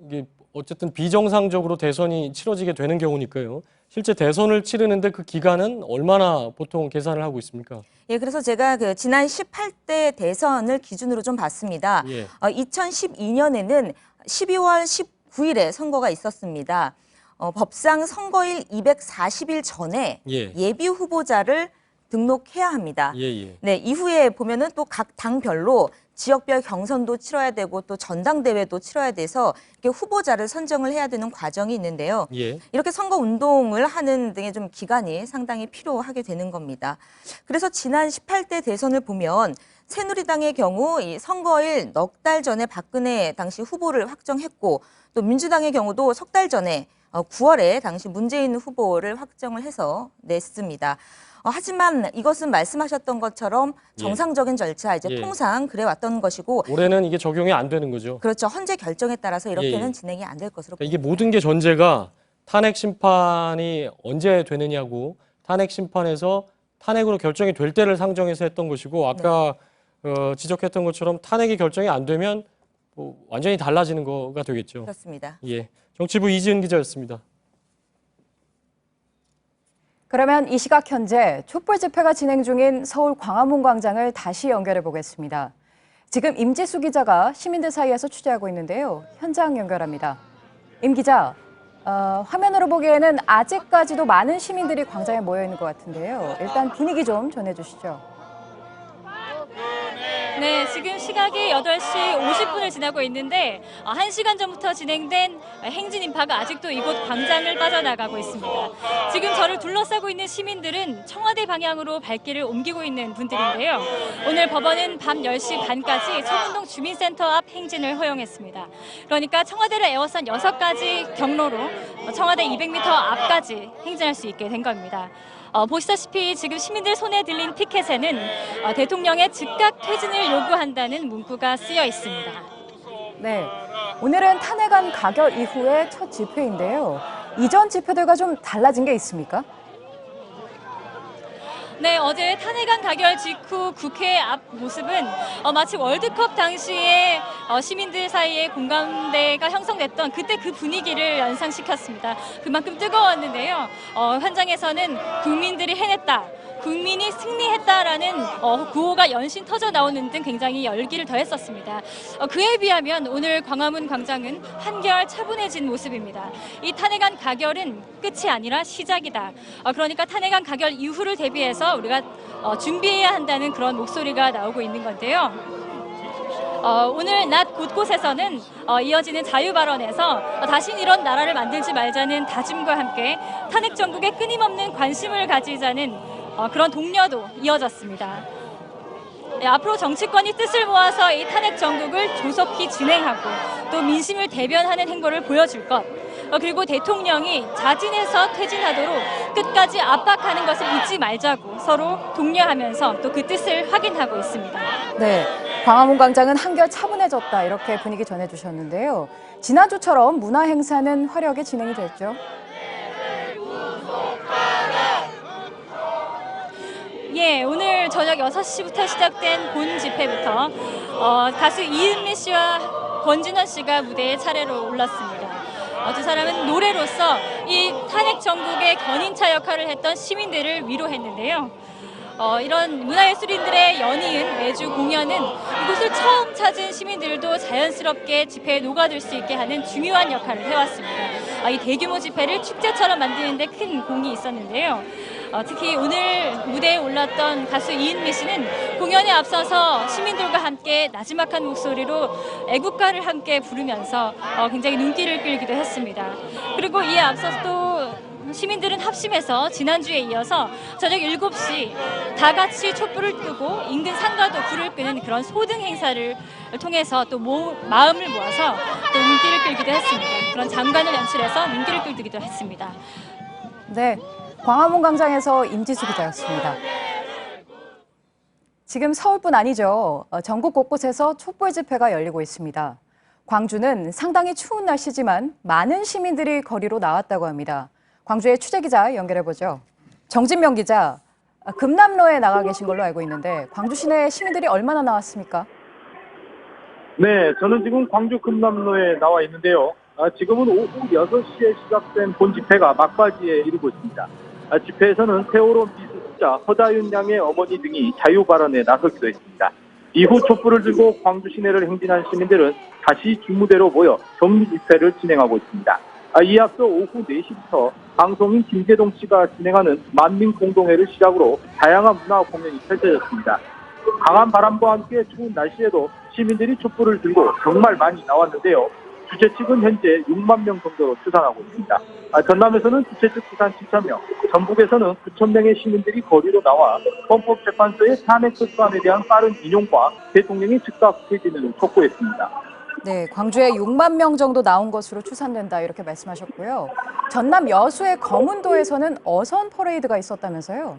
이게 어쨌든 비정상적으로 대선이 치러지게 되는 경우니까요. 실제 대선을 치르는데 그 기간은 얼마나 보통 계산을 하고 있습니까? 예, 그래서 제가 지난 18대 대선을 기준으로 좀 봤습니다. 2012년에는 12월 19일에 선거가 있었습니다. 법상 선거일 240일 전에 예비 후보자를 등록해야 합니다. 네, 이후에 보면은 또 각 당별로 지역별 경선도 치러야 되고 또 전당대회도 치러야 돼서 이렇게 후보자를 선정을 해야 되는 과정이 있는데요. 이렇게 선거 운동을 하는 등의 좀 기간이 상당히 필요하게 되는 겁니다. 그래서 지난 18대 대선을 보면 새누리당의 경우 이 선거일 넉 달 전에 박근혜 당시 후보를 확정했고 또 민주당의 경우도 석 달 전에 9월에 당시 문재인 후보를 확정을 해서 냈습니다. 하지만 이것은 말씀하셨던 것처럼 정상적인 절차, 이제 통상 그래왔던 것이고 올해는 이게 적용이 안 되는 거죠. 그렇죠. 헌재 결정에 따라서 이렇게는 진행이 안 될 것으로 그러니까 이게 모든 게 전제가 탄핵 심판이 언제 되느냐고 탄핵 심판에서 탄핵으로 결정이 될 때를 상정해서 했던 것이고 아까 지적했던 것처럼 탄핵이 결정이 안 되면 뭐 완전히 달라지는 거가 되겠죠. 그렇습니다. 예, 정치부 이지은 기자였습니다. 그러면 이 시각 현재 촛불 집회가 진행 중인 서울 광화문 광장을 다시 연결해 보겠습니다. 지금 임지수 기자가 시민들 사이에서 취재하고 있는데요. 현장 연결합니다. 임 기자, 화면으로 보기에는 아직까지도 많은 시민들이 광장에 모여 있는 것 같은데요. 일단 분위기 좀 전해주시죠. 네, 지금 시각이 8시 50분을 지나고 있는데 1시간 전부터 진행된 행진 인파가 아직도 이곳 광장을 빠져나가고 있습니다. 지금 저를 둘러싸고 있는 시민들은 청와대 방향으로 발길을 옮기고 있는 분들인데요. 오늘 법원은 밤 10시 반까지 청운동 주민센터 앞 행진을 허용했습니다. 그러니까 청와대를 에워싼 6가지 경로로 청와대 200m 앞까지 행진할 수 있게 된 겁니다. 보시다시피 지금 시민들 손에 들린 피켓에는 대통령의 즉각 퇴진을 요구한다는 문구가 쓰여 있습니다. 네, 오늘은 탄핵안 가결 이후의 첫 집회인데요. 이전 집회들과 좀 달라진 게 있습니까? 네, 어제 탄핵안 가결 직후 국회 앞 모습은 마치 월드컵 당시에 시민들 사이에 공감대가 형성됐던 그때 그 분위기를 연상시켰습니다. 그만큼 뜨거웠는데요. 현장에서는 국민들이 해냈다, 국민이 승리했다라는 구호가 연신 터져 나오는 등 굉장히 열기를 더했었습니다. 그에 비하면 오늘 광화문 광장은 한결 차분해진 모습입니다. 이 탄핵안 가결은 끝이 아니라 시작이다. 그러니까 탄핵안 가결 이후를 대비해서 우리가 준비해야 한다는 그런 목소리가 나오고 있는 건데요. 오늘 낮 곳곳에서는 이어지는 자유 발언에서 다신 이런 나라를 만들지 말자는 다짐과 함께 탄핵 정국에 끊임없는 관심을 가지자는 그런 독려도 이어졌습니다. 앞으로 정치권이 뜻을 모아서 이 탄핵 정국을 조속히 진행하고 또 민심을 대변하는 행보를 보여줄 것, 그리고 대통령이 자진해서 퇴진하도록 끝까지 압박하는 것을 잊지 말자고 서로 독려하면서 또 그 뜻을 확인하고 있습니다. 네, 광화문 광장은 한결 차분해졌다 이렇게 분위기 전해주셨는데요. 지난주처럼 문화 행사는 화려하게 진행이 됐죠. 예, 오늘 저녁 6시부터 시작된 본 집회부터 가수 이은미 씨와 권진원 씨가 무대에 차례로 올랐습니다. 두 사람은 노래로서 이 탄핵 정국의 견인차 역할을 했던 시민들을 위로했는데요. 이런 문화예술인들의 연이은 매주 공연은 이곳을 처음 찾은 시민들도 자연스럽게 집회에 녹아들 수 있게 하는 중요한 역할을 해왔습니다. 이 대규모 집회를 축제처럼 만드는 데 큰 공이 있었는데요. 특히 오늘 무대에 올랐던 가수 이은미 씨는 공연에 앞서서 시민들과 함께 나지막한 목소리로 애국가를 함께 부르면서 굉장히 눈길을 끌기도 했습니다. 그리고 이에 앞서서 또 시민들은 합심해서 지난주에 이어서 저녁 7시 다 같이 촛불을 끄고 인근 상가도 불을 끄는 그런 소등 행사를 통해서 또 마음을 모아서 또 눈길을 끌기도 했습니다. 그런 장관을 연출해서 눈길을 끌기도 했습니다. 네, 광화문 광장에서 임지수 기자였습니다. 지금 서울뿐 아니죠. 전국 곳곳에서 촛불 집회가 열리고 있습니다. 광주는 상당히 추운 날씨지만 많은 시민들이 거리로 나왔다고 합니다. 광주의 취재기자 연결해보죠. 정진명 기자, 금남로에 나가 계신 걸로 알고 있는데 광주 시내 시민들이 얼마나 나왔습니까? 네, 저는 지금 광주 금남로에 나와 있는데요. 지금은 오후 6시에 시작된 본 집회가 막바지에 이르고 있습니다. 집회에서는 세월호 미수자 허다윤 양의 어머니 등이 자유 발언에 나서기도 했습니다. 이후 촛불을 들고 광주 시내를 행진한 시민들은 다시 주무대로 모여 정리 집회를 진행하고 있습니다. 이에 앞서 오후 4시부터 방송인 김재동 씨가 진행하는 만민공동회를 시작으로 다양한 문화 공연이 펼쳐졌습니다. 강한 바람과 함께 추운 날씨에도 시민들이 촛불을 들고 정말 많이 나왔는데요. 주최 측은 현재 6만 명 정도로 추산하고 있습니다. 전남에서는 주최 측 추산 7,000명, 전북에서는 9,000명의 시민들이 거리로 나와 헌법재판소의 탄핵 특검에 대한 빠른 인용과 대통령의 즉각 퇴진을 촉구했습니다. 네, 광주에 6만 명 정도 나온 것으로 추산된다 이렇게 말씀하셨고요. 전남 여수의 거문도에서는 어선 퍼레이드가 있었다면서요?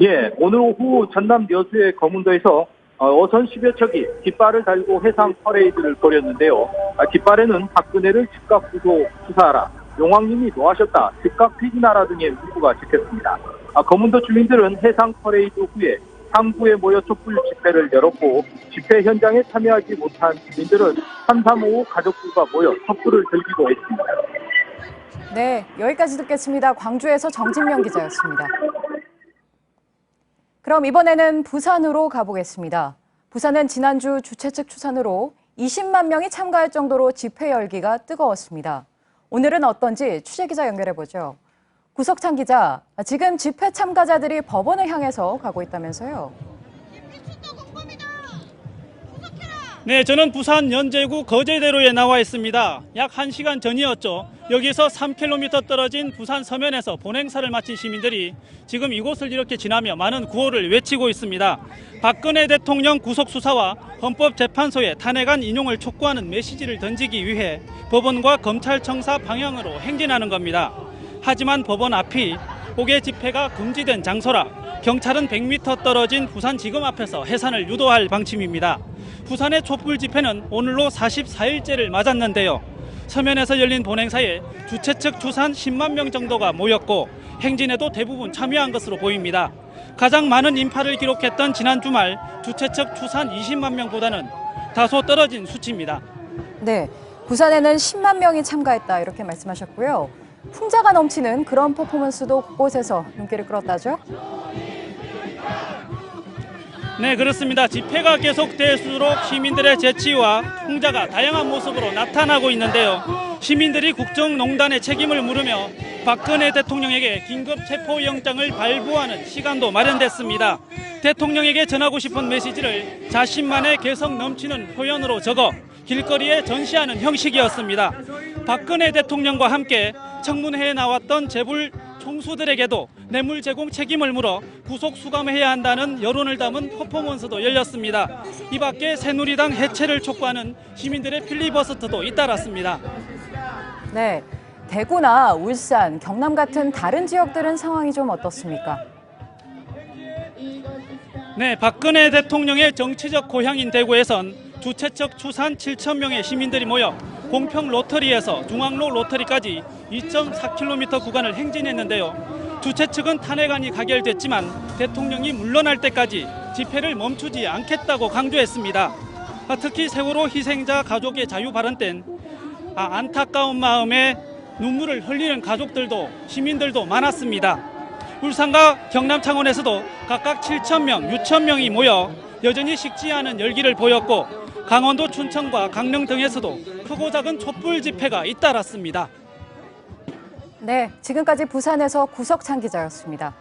예, 오늘 오후 전남 여수의 거문도에서 어선 10여 척이 깃발을 달고 해상 퍼레이드를 벌였는데요. 깃발에는 박근혜를 즉각 구속 수사하라, 용왕님이 노하셨다, 즉각 퇴진하라 등의 문구가 적혔습니다. 거문도 주민들은 해상 퍼레이드 후에 상부에 모여 촛불 집회를 열었고, 집회 현장에 참여하지 못한 주민들은 335 가족들과 모여 촛불을 들기도 했습니다. 네, 여기까지 듣겠습니다. 광주에서 정진명 기자였습니다. 그럼 이번에는 부산으로 가보겠습니다. 부산은 지난주 주최 측 추산으로 20만 명이 참가할 정도로 집회 열기가 뜨거웠습니다. 오늘은 어떤지 취재기자 연결해보죠. 구석찬 기자, 지금 집회 참가자들이 법원을 향해서 가고 있다면서요? 네, 저는 부산 연제구 거제대로에 나와 있습니다. 약 1시간 전이었죠. 여기서 3km 떨어진 부산 서면에서 본행사를 마친 시민들이 지금 이곳을 이렇게 지나며 많은 구호를 외치고 있습니다. 박근혜 대통령 구속 수사와 헌법재판소의 탄핵안 인용을 촉구하는 메시지를 던지기 위해 법원과 검찰청사 방향으로 행진하는 겁니다. 하지만 법원 앞이 복외 집회가 금지된 장소라 경찰은 100m 떨어진 부산지검 앞에서 해산을 유도할 방침입니다. 부산의 촛불 집회는 오늘로 44일째를 맞았는데요. 서면에서 열린 본행사에 주최 측 추산 10만 명 정도가 모였고 행진에도 대부분 참여한 것으로 보입니다. 가장 많은 인파를 기록했던 지난 주말 주최측 추산 20만 명보다는 다소 떨어진 수치입니다. 네, 부산에는 10만 명이 참가했다 이렇게 말씀하셨고요. 풍자가 넘치는 그런 퍼포먼스도 곳곳에서 눈길을 끌었다죠? 네, 그렇습니다. 집회가 계속될수록 시민들의 재치와 풍자가 다양한 모습으로 나타나고 있는데요. 시민들이 국정농단의 책임을 물으며 박근혜 대통령에게 긴급 체포영장을 발부하는 시간도 마련됐습니다. 대통령에게 전하고 싶은 메시지를 자신만의 개성 넘치는 표현으로 적어 길거리에 전시하는 형식이었습니다. 박근혜 대통령과 함께 청문회에 나왔던 재벌 총수들에게도 뇌물 제공 책임을 물어 구속 수감해야 한다는 여론을 담은 퍼포먼스도 열렸습니다. 이 밖에 새누리당 해체를 촉구하는 시민들의 필리버스터도 잇따랐습니다. 네, 대구나 울산, 경남 같은 다른 지역들은 상황이 좀 어떻습니까? 네, 박근혜 대통령의 정치적 고향인 대구에선 주최측 추산 7천 명의 시민들이 모여 공평 로터리에서 중앙로 로터리까지 2.4km 구간을 행진했는데요. 주최 측은 탄핵안이 가결됐지만 대통령이 물러날 때까지 집회를 멈추지 않겠다고 강조했습니다. 특히 세월호 희생자 가족의 자유 발언 땐 안타까운 마음에 눈물을 흘리는 가족들도 시민들도 많았습니다. 울산과 경남 창원에서도 각각 7,000명, 6,000명이 모여 여전히 식지 않은 열기를 보였고 강원도 춘천과 강릉 등에서도 크고 작은 촛불 집회가 잇따랐습니다. 네, 지금까지 부산에서 구석찬 기자였습니다.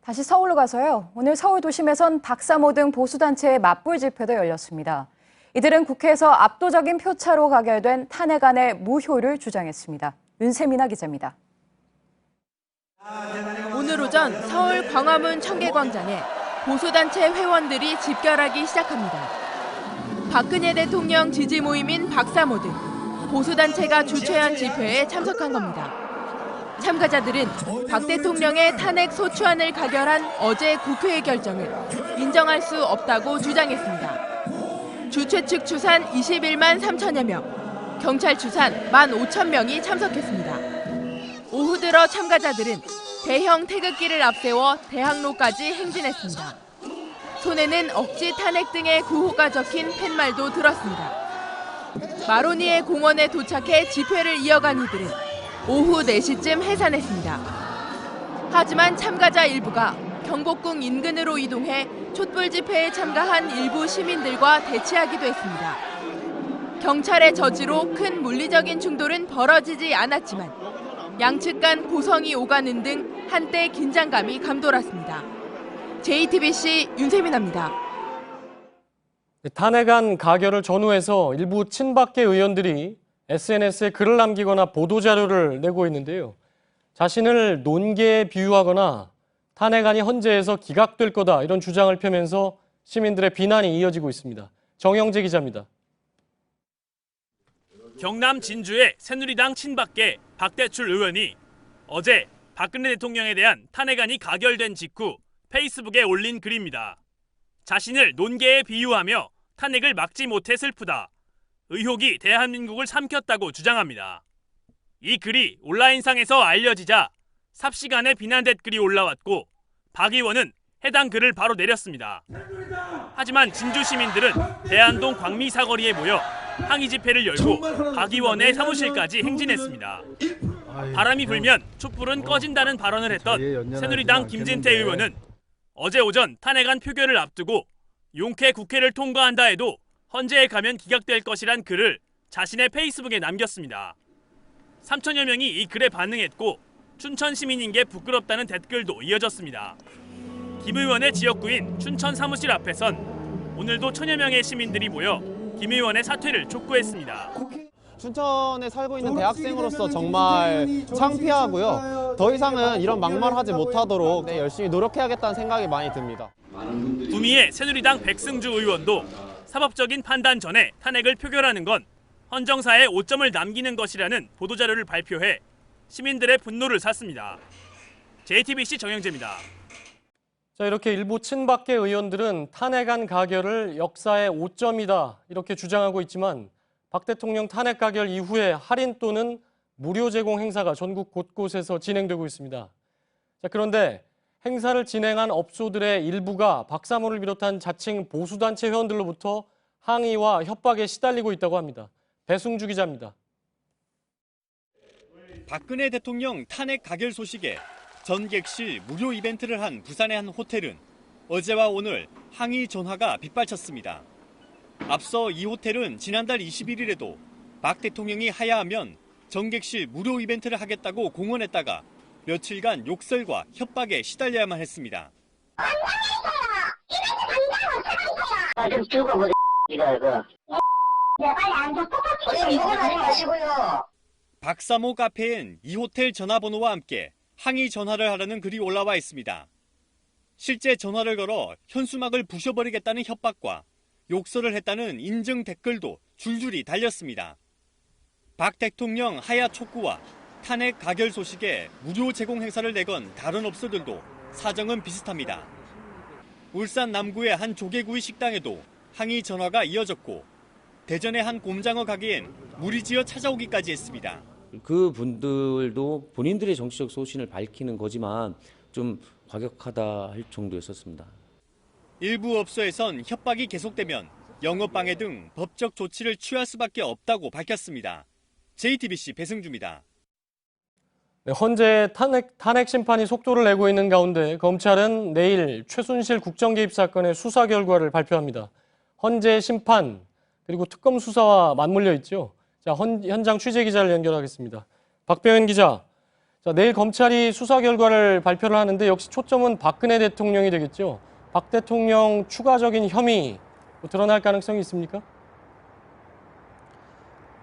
다시 서울로 가서요. 오늘 서울 도심에선 박사모 등 보수단체의 맞불 집회도 열렸습니다. 이들은 국회에서 압도적인 표차로 가결된 탄핵안의 무효를 주장했습니다. 윤세민아 기자입니다. 오늘 오전 서울 광화문 청계광장에 보수단체 회원들이 집결하기 시작합니다. 박근혜 대통령 지지 모임인 박사모 등 보수단체가 주최한 집회에 참석한 겁니다. 참가자들은 박 대통령의 탄핵 소추안을 가결한 어제 국회의 결정을 인정할 수 없다고 주장했습니다. 주최 측 추산 21만 3천여 명, 경찰 추산 1만 5천 명이 참석했습니다. 오후 들어 참가자들은 대형 태극기를 앞세워 대학로까지 행진했습니다. 손에는 억지 탄핵 등의 구호가 적힌 팻말도 들었습니다. 마로니에 공원에 도착해 집회를 이어간 이들은 오후 4시쯤 해산했습니다. 하지만 참가자 일부가 경복궁 인근으로 이동해 촛불 집회에 참가한 일부 시민들과 대치하기도 했습니다. 경찰의 저지로 큰 물리적인 충돌은 벌어지지 않았지만 양측 간 고성이 오가는 등 한때 긴장감이 감돌았습니다. JTBC 윤세민아입니다. 탄핵안 가결을 전후해서 일부 친박계 의원들이 SNS에 글을 남기거나 보도자료를 내고 있는데요. 자신을 논개에 비유하거나 탄핵안이 헌재에서 기각될 거다 이런 주장을 펴면서 시민들의 비난이 이어지고 있습니다. 정영재 기자입니다. 경남 진주의 새누리당 친박계 박대출 의원이 어제 박근혜 대통령에 대한 탄핵안이 가결된 직후 페이스북에 올린 글입니다. 자신을 논개에 비유하며 탄핵을 막지 못해 슬프다. 의혹이 대한민국을 삼켰다고 주장합니다. 이 글이 온라인상에서 알려지자 삽시간에 비난 댓글이 올라왔고 박 의원은 해당 글을 바로 내렸습니다. 하지만 진주 시민들은 대안동 광미 사거리에 모여 항의 집회를 열고 박 의원의 사무실까지 행진했습니다. 바람이 불면 촛불은 꺼진다는 발언을 했던 새누리당 김진태 의원은 어제 오전 탄핵안 표결을 앞두고 용케 국회를 통과한다 해도 헌재에 가면 기각될 것이란 글을 자신의 페이스북에 남겼습니다. 3천여 명이 이 글에 반응했고 춘천 시민인 게 부끄럽다는 댓글도 이어졌습니다. 김 의원의 지역구인 춘천 사무실 앞에선 오늘도 천여 명의 시민들이 모여 김 의원의 사퇴를 촉구했습니다. 춘천에 살고 있는 대학생으로서 정말 창피하고요. 더 이상은 이런 막말하지 못하도록 열심히 노력해야겠다는 생각이 많이 듭니다. 구미의 새누리당 백승주 의원도 사법적인 판단 전에 탄핵을 표결하는 건 헌정사에 오점을 남기는 것이라는 보도자료를 발표해 시민들의 분노를 샀습니다. JTBC 정영재입니다. 자, 이렇게 일부 친박계 의원들은 탄핵안 가결을 역사의 오점이다 이렇게 주장하고 있지만 박 대통령 탄핵 가결 이후에 할인 또는 무료 제공 행사가 전국 곳곳에서 진행되고 있습니다. 자, 그런데 행사를 진행한 업소들의 일부가 박사모를 비롯한 자칭 보수단체 회원들로부터 항의와 협박에 시달리고 있다고 합니다. 배승주 기자입니다. 박근혜 대통령 탄핵 가결 소식에 전객실 무료 이벤트를 한 부산의 한 호텔은 어제와 오늘 항의 전화가 빗발쳤습니다. 앞서 이 호텔은 지난달 21일에도 박 대통령이 하야하면 전객실 무료 이벤트를 하겠다고 공언했다가 며칠간 욕설과 협박에 시달려야만 했습니다. 박사모 카페엔 이 호텔 전화번호와 함께 항의 전화를 하라는 글이 올라와 있습니다. 실제 전화를 걸어 현수막을 부셔버리겠다는 협박과 욕설을 했다는 인증 댓글도 줄줄이 달렸습니다. 박 대통령 하야 촉구와 탄핵 가결 소식에 무료 제공 행사를 내건 다른 업소들도 사정은 비슷합니다. 울산 남구의 한 조개구이 식당에도 항의 전화가 이어졌고 대전의 한 곰장어 가게엔 무리지어 찾아오기까지 했습니다. 그 분들도 본인들의 정치적 소신을 밝히는 거지만 좀 과격하다 할 정도였었습니다. 일부 업소에선 협박이 계속되면 영업방해 등 법적 조치를 취할 수밖에 없다고 밝혔습니다. JTBC 배승주입니다. 네, 현재 탄핵 심판이 속도를 내고 있는 가운데 검찰은 내일 최순실 국정개입 사건의 수사 결과를 발표합니다. 헌재 심판 그리고 특검 수사와 맞물려 있죠. 자, 현장 취재 기자를 연결하겠습니다. 박병현 기자. 자, 내일 검찰이 수사 결과를 발표를 하는데 역시 초점은 박근혜 대통령이 되겠죠. 박 대통령 추가적인 혐의 드러날 가능성이 있습니까?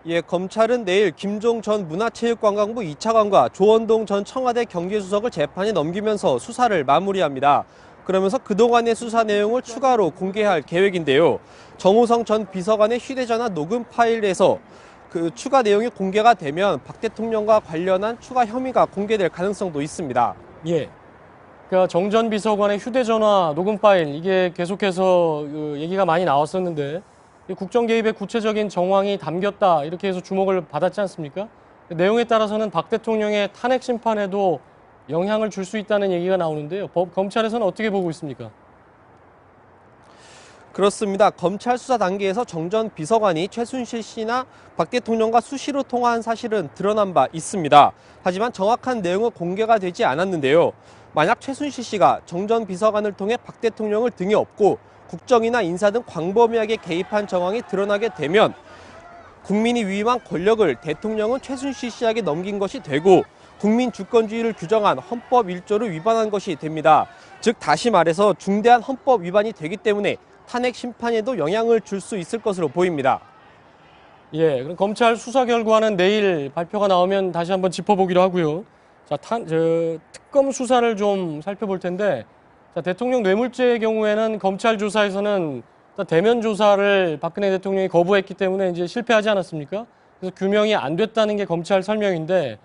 예, 검찰은 내일 김종 전 문화체육관광부 2차관과 조원동 전 청와대 경제수석을 재판에 넘기면서 수사를 마무리합니다. 그러면서 그동안의 수사 내용을 추가로 공개할 계획인데요. 정호성 전 비서관의 휴대전화 녹음 파일에서 그 추가 내용이 공개가 되면 박 대통령과 관련한 추가 혐의가 공개될 가능성도 있습니다. 예. 그러니까 정 전 비서관의 휴대전화 녹음 파일 이게 계속해서 얘기가 많이 나왔었는데 국정 개입의 구체적인 정황이 담겼다 이렇게 해서 주목을 받았지 않습니까? 내용에 따라서는 박 대통령의 탄핵 심판에도 영향을 줄 수 있다는 얘기가 나오는데요. 검찰에서는 어떻게 보고 있습니까? 그렇습니다. 검찰 수사 단계에서 정 전 비서관이 최순실 씨나 박 대통령과 수시로 통화한 사실은 드러난 바 있습니다. 하지만 정확한 내용은 공개가 되지 않았는데요. 만약 최순실 씨가 정 전 비서관을 통해 박 대통령을 등에 업고 국정이나 인사 등 광범위하게 개입한 정황이 드러나게 되면 국민이 위임한 권력을 대통령은 최순실 씨에게 넘긴 것이 되고 국민 주권주의를 규정한 헌법 1조를 위반한 것이 됩니다. 즉 다시 말해서 중대한 헌법 위반이 되기 때문에 탄핵 심판에도 영향을 줄 수 있을 것으로 보입니다. 예, 그럼 검찰 수사 결과는 내일 발표가 나오면 다시 한번 짚어보기로 하고요. 자, 특검 수사를 좀 살펴볼 텐데, 자, 대통령 뇌물죄의 경우에는 검찰 조사에서는 대면 조사를 박근혜 대통령이 거부했기 때문에 이제 실패하지 않았습니까? 그래서 규명이 안 됐다는 게 검찰 설명인데,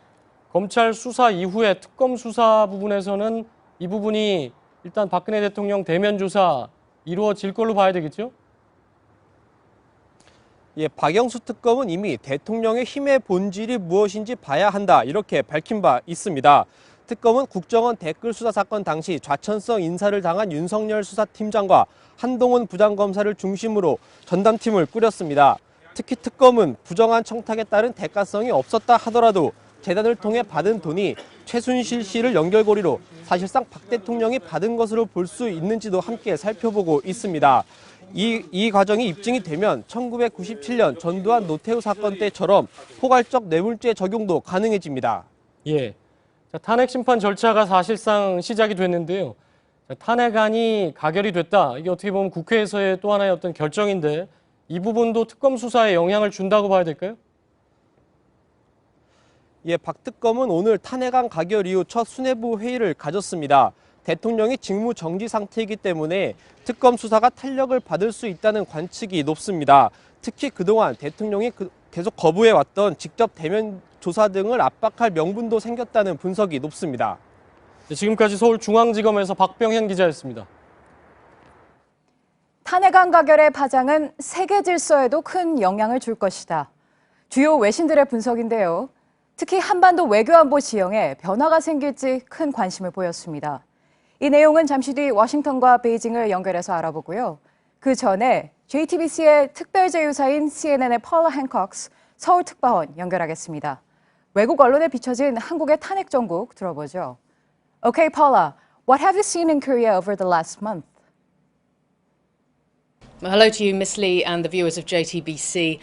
검찰 수사 이후에 특검 수사 부분에서는 이 부분이 일단 박근혜 대통령 대면 조사 이루어질 걸로 봐야 되겠죠? 예, 박영수 특검은 이미 대통령의 힘의 본질이 무엇인지 봐야 한다 이렇게 밝힌 바 있습니다. 특검은 국정원 댓글 수사 사건 당시 좌천성 인사를 당한 윤석열 수사팀장과 한동훈 부장검사를 중심으로 전담팀을 꾸렸습니다. 특히 특검은 부정한 청탁에 따른 대가성이 없었다 하더라도 재단을 통해 받은 돈이 최순실 씨를 연결고리로 사실상 박 대통령이 받은 것으로 볼 수 있는지도 함께 살펴보고 있습니다. 이 과정이 입증이 되면 1997년 전두환 노태우 사건 때처럼 포괄적 뇌물죄 적용도 가능해집니다. 예, 자, 탄핵 심판 절차가 사실상 시작이 됐는데요. 자, 탄핵안이 가결이 됐다. 이게 어떻게 보면 국회에서의 또 하나의 어떤 결정인데 이 부분도 특검 수사에 영향을 준다고 봐야 될까요? 예, 박 특검은 오늘 탄핵안 가결 이후 첫 수뇌부 회의를 가졌습니다. 대통령이 직무 정지 상태이기 때문에 특검 수사가 탄력을 받을 수 있다는 관측이 높습니다. 특히 그동안 대통령이 계속 거부해왔던 직접 대면 조사 등을 압박할 명분도 생겼다는 분석이 높습니다. 네, 지금까지 서울중앙지검에서 박병현 기자였습니다. 탄핵안 가결의 파장은 세계 질서에도 큰 영향을 줄 것이다. 주요 외신들의 분석인데요. 특히 한반도 외교안보 지형에 변화가 생길지 큰 관심을 보였습니다. 이 내용은 잠시 뒤 워싱턴과 베이징을 연결해서 알아보고요. 그 전에 JTBC의 특별제휴사인 CNN의 폴라 행콕스 서울특파원 연결하겠습니다. 외국 언론에 비춰진 한국의 탄핵 정국 들어보죠. Okay, Paula, what have you seen in Korea over the last month? Well, hello to you, Miss Lee, and the viewers of JTBC.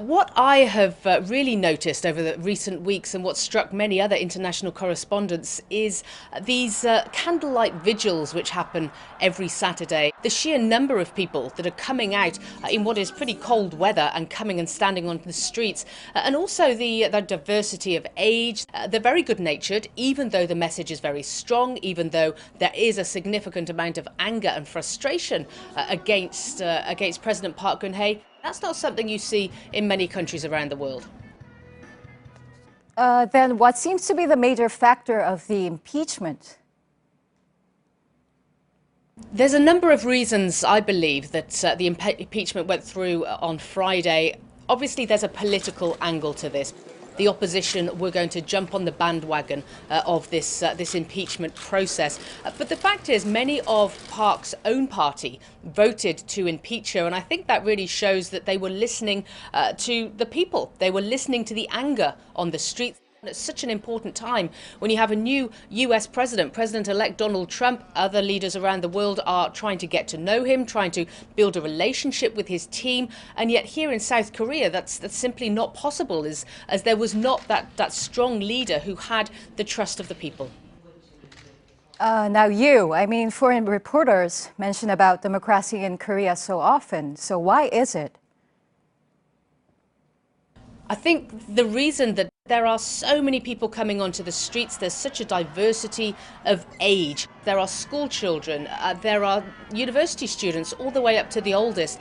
What I have really noticed over the recent weeks and what struck many other international correspondents is these candlelight vigils which happen every Saturday. The sheer number of people that are coming out in what is pretty cold weather and coming and standing on the streets, and also the diversity of age. They're very good-natured, even though the message is very strong, even though there is a significant amount of anger and frustration against President Park Geun-hye. That's not something you see in many countries around the world. Then what seems to be the major factor of the impeachment? There's a number of reasons, I believe, that the impeachment went through on Friday. Obviously, there's a political angle to this. The opposition were going to jump on the bandwagon of this impeachment process. But the fact is, many of Park's own party voted to impeach her, and I think that really shows that they were listening to the people. They were listening to the anger on the streets. It's such an important time when you have a new US president, President-elect Donald Trump. Other leaders around the world are trying to get to know him, trying to build a relationship with his team. And yet here in South Korea, that's simply not possible, as there was not that strong leader who had the trust of the people. Now foreign reporters mention about democracy in Korea so often. So why is it? I think the reason that there are so many people coming onto the streets, there's such a diversity of age. There are school children, there are university students, all the way up to the oldest.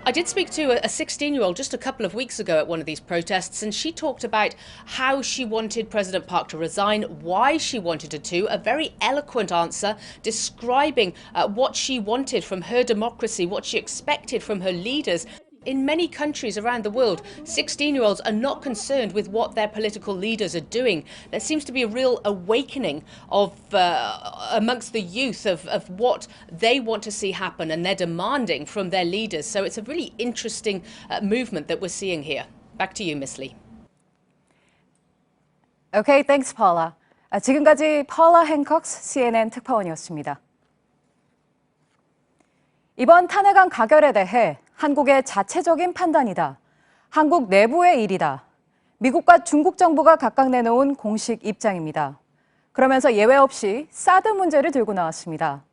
I did speak to a 16-year-old just a couple of weeks ago at one of these protests, and she talked about how she wanted President Park to resign, why she wanted her to, a very eloquent answer describing what she wanted from her democracy, what she expected from her leaders. In many countries around the world, 16-year-olds are not concerned with what their political leaders are doing. There seems to be a real awakening amongst the youth of what they want to see happen, and they're demanding from their leaders. So it's a really interesting movement that we're seeing here. Back to you, Miss Lee. Okay, thanks, Paula. 지금까지 Paula Hancock's CNN 특파원이었습니다. 이번 탄핵안 가결에 대해 한국의 자체적인 판단이다. 한국 내부의 일이다. 미국과 중국 정부가 각각 내놓은 공식 입장입니다. 그러면서 예외 없이 사드 문제를 들고 나왔습니다.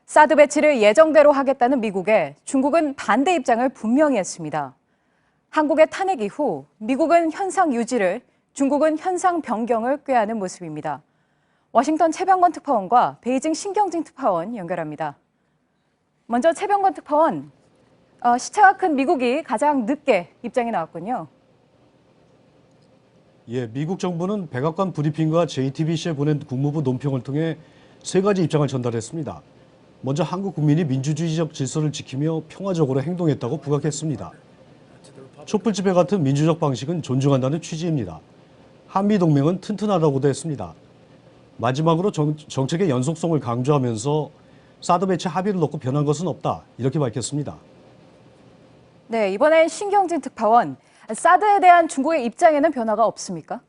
사드 배치를 예정대로 하겠다는 미국에 중국은 반대 입장을 분명히 했습니다. 한국의 탄핵 이후 미국은 현상 유지를, 중국은 현상 변경을 꾀하는 모습입니다. 워싱턴 최병건 특파원과 베이징 신경진 특파원 연결합니다. 먼저 최병건 특파원, 시차가 큰 미국이 가장 늦게 입장이 나왔군요. 예, 미국 정부는 백악관 브리핑과 JTBC에 보낸 국무부 논평을 통해 세 가지 입장을 전달했습니다. 먼저 한국 국민이 민주주의적 질서를 지키며 평화적으로 행동했다고 부각했습니다. 촛불 집회 같은 민주적 방식은 존중한다는 취지입니다. 한미동맹은 튼튼하다고도 했습니다. 마지막으로 정책의 연속성을 강조하면서 사드 배치 합의를 놓고 변한 것은 없다, 이렇게 밝혔습니다. 네, 이번엔 신경진 특파원, 사드에 대한 중국의 입장에는 변화가 없습니까?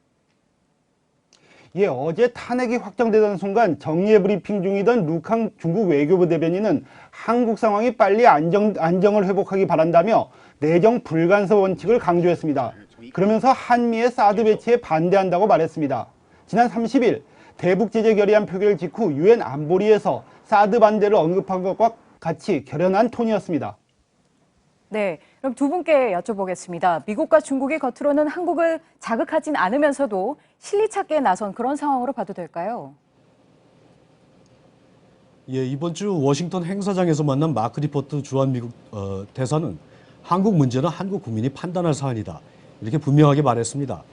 예, 어제 탄핵이 확정되던 순간 정례 브리핑 중이던 루캉 중국 외교부 대변인은 한국 상황이 빨리 안정을 회복하기 바란다며 내정 불간섭 원칙을 강조했습니다. 그러면서 한미의 사드 배치에 반대한다고 말했습니다. 지난 30일 대북 제재 결의안 표결 직후 유엔 안보리에서 사드 반대를 언급한 것과 같이 결연한 톤이었습니다. 네, 그럼 두 분께 여쭤보겠습니다. 미국과 중국이 겉으로는 한국을 자극하진 않으면서도 실리 찾기에 나선 그런 상황으로 봐도 될까요? 예, 이번 주 워싱턴 행사장에서 만난 마크 리포트 주한 미국 대사는 한국 문제는 한국 국민이 판단할 사안이다, 이렇게 분명하게 말했습니다.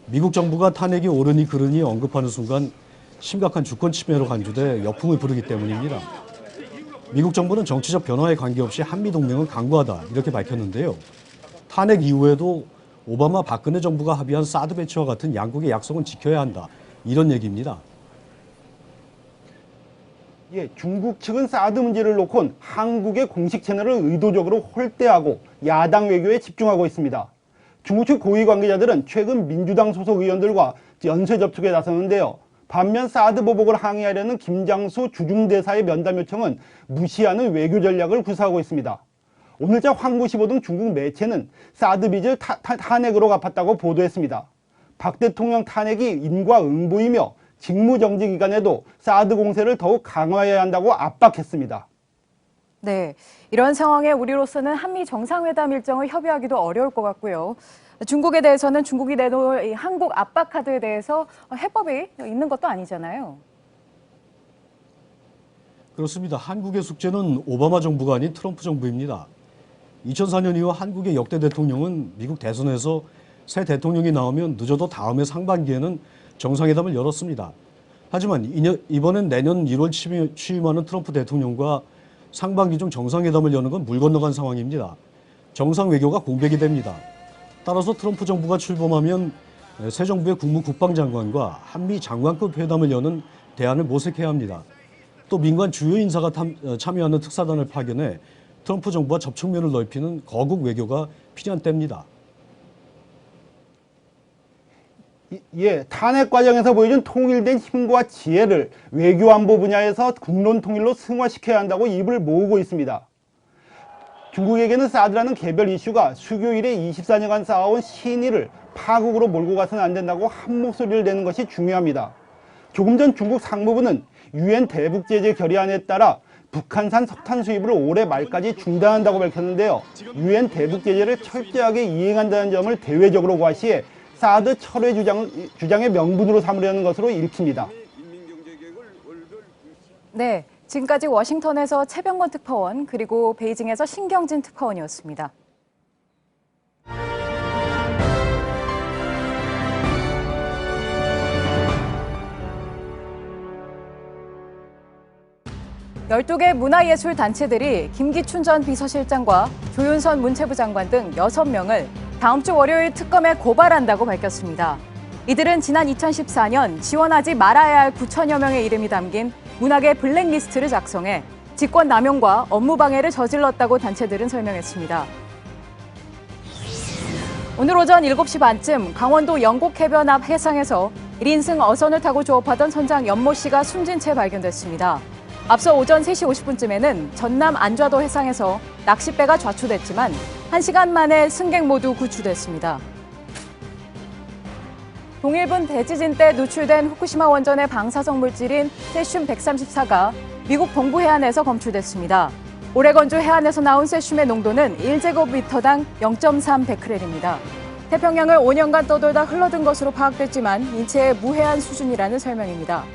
미국 정부가 탄핵이 옳으니 그르니 언급하는 순간 심각한 주권 침해로 간주돼 역풍을 부르기 때문입니다. 미국 정부는 정치적 변화에 관계없이 한미동맹은 강구하다, 이렇게 밝혔는데요. 탄핵 이후에도 오바마 박근혜 정부가 합의한 사드 배치와 같은 양국의 약속은 지켜야 한다, 이런 얘기입니다. 중국 측은 사드 문제를 놓고 한국의 공식 채널을 의도적으로 홀대하고 야당 외교에 집중하고 있습니다. 중국 측 고위 관계자들은 최근 민주당 소속 의원들과 연쇄 접촉에 나섰는데요. 반면 사드 보복을 항의하려는 김장수 주중대사의 면담 요청은 무시하는 외교 전략을 구사하고 있습니다. 오늘자 황구시보 등 중국 매체는 사드 빚을 탄핵으로 갚았다고 보도했습니다. 박 대통령 탄핵이 인과응보이며 직무정지 기간에도 사드 공세를 더욱 강화해야 한다고 압박했습니다. 네, 이런 상황에 우리로서는 한미 정상회담 일정을 협의하기도 어려울 것 같고요. 중국에 대해서는 중국이 내놓을 이 한국 압박 카드에 대해서 해법이 있는 것도 아니잖아요. 그렇습니다. 한국의 숙제는 오바마 정부가 아닌 트럼프 정부입니다. 2004년 이후 한국의 역대 대통령은 미국 대선에서 새 대통령이 나오면 늦어도 다음해 상반기에는 정상회담을 열었습니다. 하지만 이번엔 내년 1월 취임하는 트럼프 대통령과 상반기 중 정상회담을 여는 건 물 건너간 상황입니다. 정상 외교가 공백이 됩니다. 따라서 트럼프 정부가 출범하면 새 정부의 국무국방장관과 한미 장관급 회담을 여는 대안을 모색해야 합니다. 또 민관 주요 인사가 참여하는 특사단을 파견해 트럼프 정부와 접촉면을 넓히는 거국 외교가 필요한 때입니다. 탄핵 과정에서 보여준 통일된 힘과 지혜를 외교안보 분야에서 국론 통일로 승화시켜야 한다고 입을 모으고 있습니다. 중국에게는 사드라는 개별 이슈가 수교 이래 24년간 쌓아온 신의를 파국으로 몰고 가서는 안 된다고 한 목소리를 내는 것이 중요합니다. 조금 전 중국 상무부는 유엔 대북제재 결의안에 따라 북한산 석탄 수입을 올해 말까지 중단한다고 밝혔는데요. 유엔 대북제재를 철저하게 이행한다는 점을 대외적으로 과시해 사드 철회 주장의 명분으로 삼으려는 것으로 읽힙니다. 네, 지금까지 워싱턴에서 최병건 특파원 그리고 베이징에서 신경진 특파원이었습니다. (12개) 문화예술단체들이 김기춘 전 비서실장과 조윤선 문체부 장관 등 6명을 다음 주 월요일 특검에 고발한다고 밝혔습니다. 이들은 지난 2014년 지원하지 말아야 할 9천여 명의 이름이 담긴 문학의 블랙리스트를 작성해 직권남용과 업무방해를 저질렀다고 단체들은 설명했습니다. 오늘 오전 7시 반쯤 강원도 영곡해변 앞 해상에서 1인승 어선을 타고 조업하던 선장 연모 씨가 숨진 채 발견됐습니다. 앞서 오전 3시 50분쯤에는 전남 안좌도 해상에서 낚싯배가 좌초됐지만 1시간 만에 승객 모두 구출됐습니다. 동일본 대지진 때 누출된 후쿠시마 원전의 방사성 물질인 세슘 134가 미국 동부 해안에서 검출됐습니다. 오레건주 해안에서 나온 세슘의 농도는 1제곱미터당 0.3 베크렐입니다. 태평양을 5년간 떠돌다 흘러든 것으로 파악됐지만 인체에 무해한 수준이라는 설명입니다.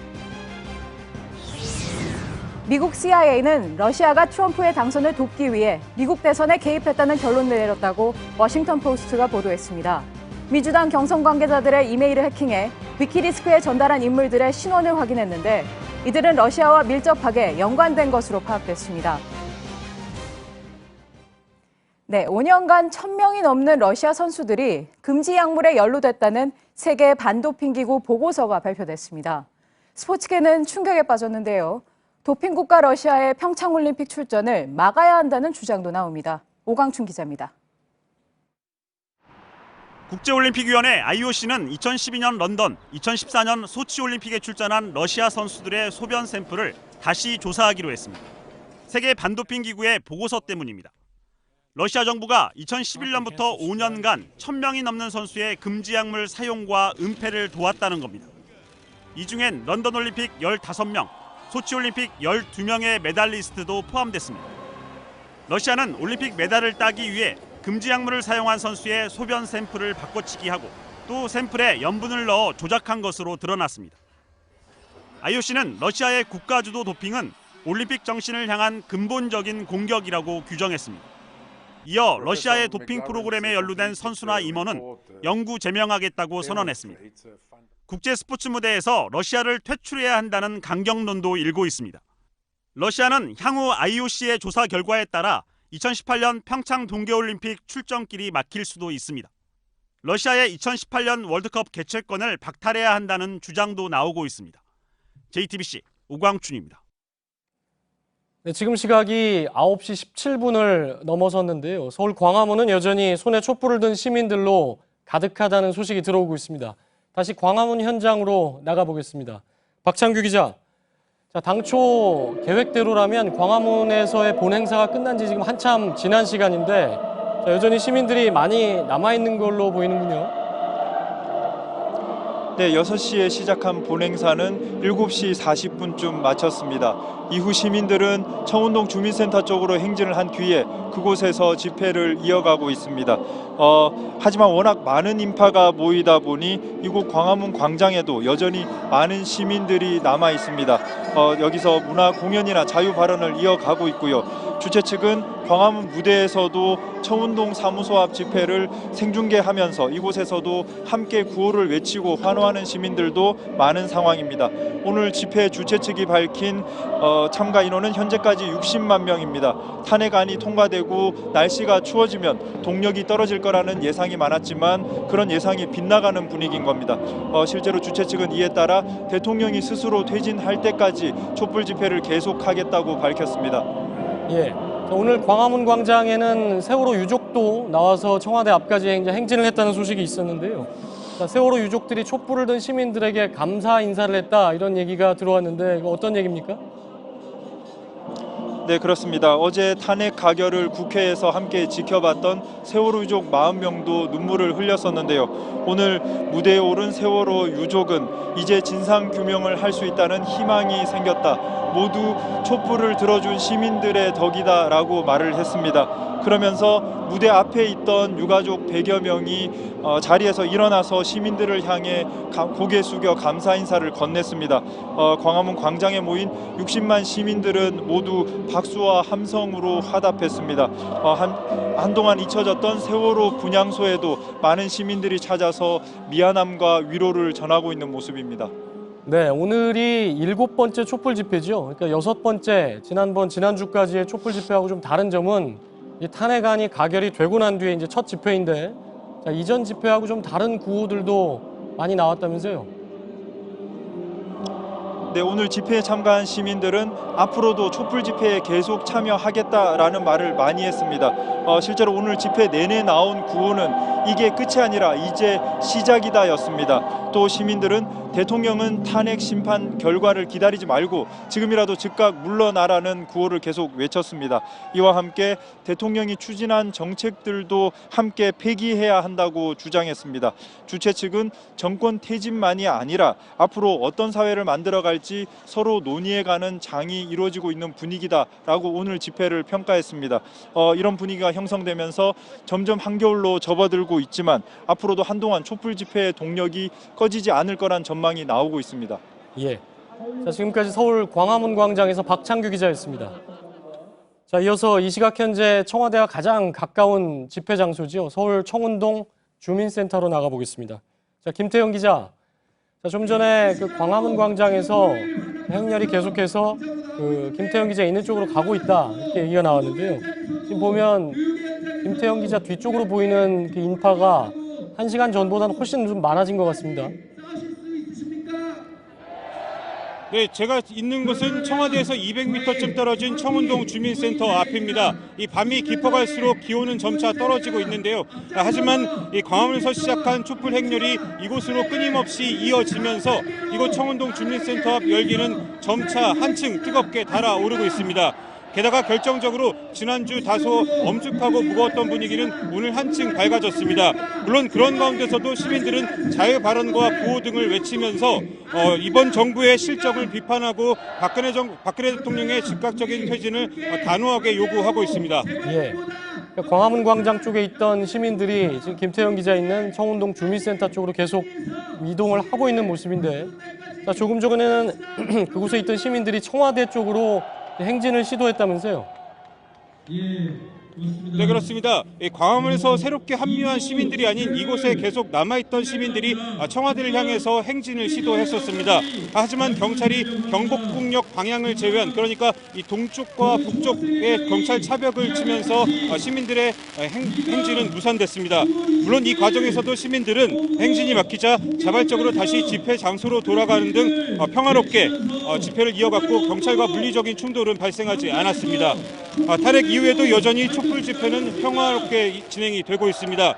미국 CIA는 러시아가 트럼프의 당선을 돕기 위해 미국 대선에 개입했다는 결론을 내렸다고 워싱턴 포스트가 보도했습니다. 민주당 경선 관계자들의 이메일을 해킹해 위키리스크에 전달한 인물들의 신원을 확인했는데 이들은 러시아와 밀접하게 연관된 것으로 파악됐습니다. 네, 5년간 1,000명이 넘는 러시아 선수들이 금지 약물에 연루됐다는 세계 반도핑 기구 보고서가 발표됐습니다. 스포츠계는 충격에 빠졌는데요. 도핑 국가 러시아의 평창올림픽 출전을 막아야 한다는 주장도 나옵니다. 오광춘 기자입니다. 국제올림픽위원회 IOC는 2012년 런던, 2014년 소치올림픽에 출전한 러시아 선수들의 소변 샘플을 다시 조사하기로 했습니다. 세계 반도핑 기구의 보고서 때문입니다. 러시아 정부가 2011년부터 5년간 1,000명이 넘는 선수의 금지 약물 사용과 은폐를 도왔다는 겁니다. 이 중엔 런던 올림픽 15명, 소치올림픽 12명의 메달리스트도 포함됐습니다. 러시아는 올림픽 메달을 따기 위해 금지 약물을 사용한 선수의 소변 샘플을 바꿔치기 하고 또 샘플에 염분을 넣어 조작한 것으로 드러났습니다. IOC는 러시아의 국가주도 도핑은 올림픽 정신을 향한 근본적인 공격이라고 규정했습니다. 이어 러시아의 도핑 프로그램에 연루된 선수나 임원은 영구 제명하겠다고 선언했습니다. 국제 스포츠 무대에서 러시아를 퇴출해야 한다는 강경론도 일고 있습니다. 러시아는 향후 IOC의 조사 결과에 따라 2018년 평창 동계올림픽 출전길이 막힐 수도 있습니다. 러시아의 2018년 월드컵 개최권을 박탈해야 한다는 주장도 나오고 있습니다. JTBC 오광춘입니다. 네, 지금 시각이 9시 17분을 넘어섰는데요. 서울 광화문은 여전히 손에 촛불을 든 시민들로 가득하다는 소식이 들어오고 있습니다. 다시 광화문 현장으로 나가보겠습니다. 박창규 기자. 자, 당초 계획대로라면 광화문에서의 본행사가 끝난 지 지금 한참 지난 시간인데 자, 여전히 시민들이 많이 남아있는 걸로 보이는군요. 네, 6시에 시작한 본행사는 7시 40분쯤 마쳤습니다. 이후 시민들은 청운동 주민센터 쪽으로 행진을 한 뒤에 그곳에서 집회를 이어가고 있습니다. 하지만 워낙 많은 인파가 모이다 보니 이곳 광화문 광장에도 여전히 많은 시민들이 남아 있습니다. 여기서 문화 공연이나 자유 발언을 이어가고 있고요. 주최 측은 광화문 무대에서도 청운동 사무소 앞 집회를 생중계하면서 이곳에서도 함께 구호를 외치고 환호하는 시민들도 많은 상황입니다. 오늘 집회 주최 측이 밝힌 참가 인원은 현재까지 60만 명입니다. 탄핵안이 통과되고 날씨가 추워지면 동력이 떨어질 거라는 예상이 많았지만 그런 예상이 빗나가는 분위기인 겁니다. 실제로 주최 측은 이에 따라 대통령이 스스로 퇴진할 때까지 촛불 집회를 계속하겠다고 밝혔습니다. 예. 오늘 광화문 광장에는 세월호 유족도 나와서 청와대 앞까지 행진을 했다는 소식이 있었는데요. 자, 세월호 유족들이 촛불을 든 시민들에게 감사 인사를 했다 이런 얘기가 들어왔는데 이거 어떤 얘기입니까? 네, 그렇습니다. 어제 탄핵 가결을 국회에서 함께 지켜봤던 세월호 유족 40명도 눈물을 흘렸었는데요. 오늘 무대에 오른 세월호 유족은 이제 진상규명을 할 수 있다는 희망이 생겼다. 모두 촛불을 들어준 시민들의 덕이다라고 말을 했습니다. 그러면서 무대 앞에 있던 유가족 100여 명이 자리에서 일어나서 시민들을 향해 고개 숙여 감사 인사를 건넸습니다. 광화문 광장에 모인 60만 시민들은 모두 박수와 함성으로 화답했습니다. 한동안 잊혀졌던 세월호 분향소에도 많은 시민들이 찾아서 미안함과 위로를 전하고 있는 모습입니다. 네, 오늘이 7번째 촛불 집회죠. 그러니까 6번째, 지난주까지의 촛불 집회하고 좀 다른 점은 이 탄핵안이 가결이 되고 난 뒤에 이제 첫 집회인데 자, 이전 집회하고 좀 다른 구호들도 많이 나왔다면서요? 네, 오늘 집회에 참가한 시민들은 앞으로도 촛불 집회에 계속 참여하겠다라는 말을 많이 했습니다. 실제로 오늘 집회 내내 나온 구호는 이게 끝이 아니라 이제 시작이다였습니다. 또 시민들은 대통령은 탄핵 심판 결과를 기다리지 말고 지금이라도 즉각 물러나라는 구호를 계속 외쳤습니다. 이와 함께 대통령이 추진한 정책들도 함께 폐기해야 한다고 주장했습니다. 주최 측은 정권 퇴진만이 아니라 앞으로 어떤 사회를 만들어갈지 서로 논의해가는 장이 이루어지고 있는 분위기다라고 오늘 집회를 평가했습니다. 이런 분위기가 형성되면서 점점 한겨울로 접어들고 있지만 앞으로도 한동안 촛불 집회의 동력이 꺼지지 않을 거란 전망이 나오고 있습니다. 예. 자, 지금까지 서울 광화문 광장에서 박창규 기자였습니다. 자, 이어서 이 시각 현재 청와대와 가장 가까운 집회 장소지요. 서울 청운동 주민센터로 나가보겠습니다. 자, 김태형 기자. 자, 좀 전에 그 광화문 광장에서 행렬이 계속해서 김태형 기자 있는 쪽으로 가고 있다 이렇게 얘기가 나왔는데요. 지금 보면 김태형 기자 뒤쪽으로 보이는 그 인파가 1시간 전보다는 훨씬 좀 많아진 것 같습니다. 네, 제가 있는 곳은 청와대에서 200m쯤 떨어진 청운동 주민센터 앞입니다. 이 밤이 깊어갈수록 기온은 점차 떨어지고 있는데요. 하지만 이 광화문에서 시작한 촛불 행렬이 이곳으로 끊임없이 이어지면서 이곳 청운동 주민센터 앞 열기는 점차 한층 뜨겁게 달아오르고 있습니다. 게다가 결정적으로 지난주 다소 엄숙하고 무거웠던 분위기는 오늘 한층 밝아졌습니다. 물론 그런 가운데서도 시민들은 자유 발언과 구호 등을 외치면서 이번 정부의 실정을 비판하고 박근혜 대통령의 즉각적인 퇴진을 단호하게 요구하고 있습니다. 예. 광화문 광장 쪽에 있던 시민들이 지금 김태형 기자 있는 청운동 주민센터 쪽으로 계속 이동을 하고 있는 모습인데 자, 조금 전에는 그곳에 있던 시민들이 청와대 쪽으로 행진을 시도했다면서요? 네, 그렇습니다. 광화문에서 새롭게 합류한 시민들이 아닌 이곳에 계속 남아있던 시민들이 청와대를 향해서 행진을 시도했었습니다. 하지만 경찰이 경복궁역 방향을 제외한, 그러니까 이 동쪽과 북쪽의 경찰 차벽을 치면서 시민들의 행진은 무산됐습니다. 물론 이 과정에서도 시민들은 행진이 막히자 자발적으로 다시 집회 장소로 돌아가는 등 평화롭게 집회를 이어갔고 경찰과 물리적인 충돌은 발생하지 않았습니다. 탄핵 이후에도 여전히 촛불 집회는 평화롭게 진행이 되고 있습니다.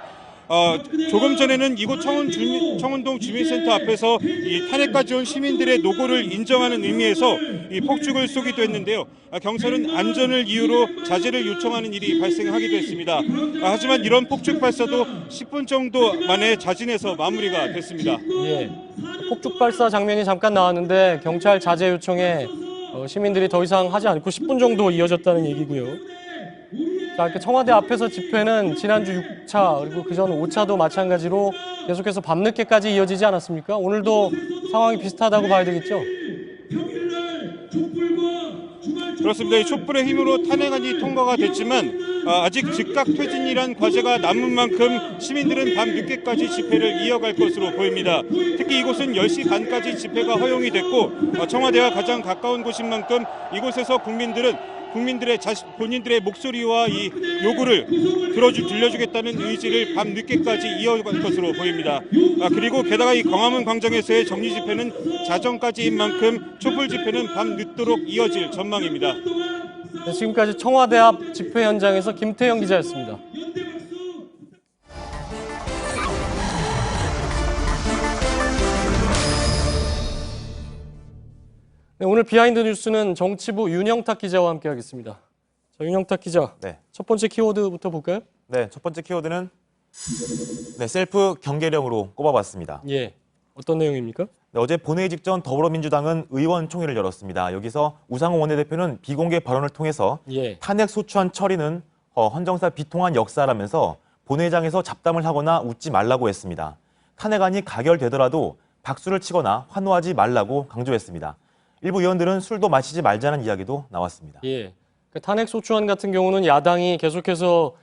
조금 전에는 이곳 청운동 주민센터 앞에서 이 탄핵까지 온 시민들의 노고를 인정하는 의미에서 이 폭죽을 쏘기도 했는데요. 경찰은 안전을 이유로 자제를 요청하는 일이 발생하기도 했습니다. 하지만 이런 폭죽 발사도 10분 정도 만에 자진해서 마무리가 됐습니다. 예, 폭죽 발사 장면이 잠깐 나왔는데 경찰 자제 요청에 시민들이 더 이상 하지 않고 10분 정도 이어졌다는 얘기고요. 자, 이렇게 청와대 앞에서 집회는 지난주 6차 그리고 그전 5차도 마찬가지로 계속해서 밤늦게까지 이어지지 않았습니까? 오늘도 상황이 비슷하다고 봐야 되겠죠? 그렇습니다. 이 촛불의 힘으로 탄핵안이 통과가 됐지만 아직 즉각 퇴진이란 과제가 남은 만큼 시민들은 밤늦게까지 집회를 이어갈 것으로 보입니다. 특히 이곳은 10시 반까지 집회가 허용이 됐고 청와대와 가장 가까운 곳인 만큼 이곳에서 국민들의 본인들의 목소리와 이 요구를 들려주겠다는 의지를 밤늦게까지 이어갈 것으로 보입니다. 그리고 게다가 이 광화문 광장에서의 정리 집회는 자정까지인 만큼 촛불 집회는 밤늦도록 이어질 전망입니다. 네, 지금까지 청와대 앞 집회 현장에서 김태형 기자였습니다. 네, 오늘 비하인드 뉴스는 정치부 윤영탁 기자와 함께하겠습니다. 자, 윤영탁 기자, 네. 첫 번째 키워드부터 볼까요? 네, 첫 번째 키워드는 셀프 경계령으로 꼽아봤습니다. 예, 어떤 내용입니까? 네, 어제 본회의 직전 더불어민주당은 의원총회를 열었습니다. 여기서 우상호 원내대표는 비공개 발언을 통해서 탄핵 소추안 처리는 헌정사 비통한 역사라면서 본회의장에서 잡담을 하거나 웃지 말라고 했습니다. 탄핵안이 가결되더라도 박수를 치거나 환호하지 말라고 강조했습니다. 일부 의원들은 술도 마시지 말자는 이야기도 나왔습니다. 예, 그 탄핵 소추안 같은 경우는 야당이 계속해서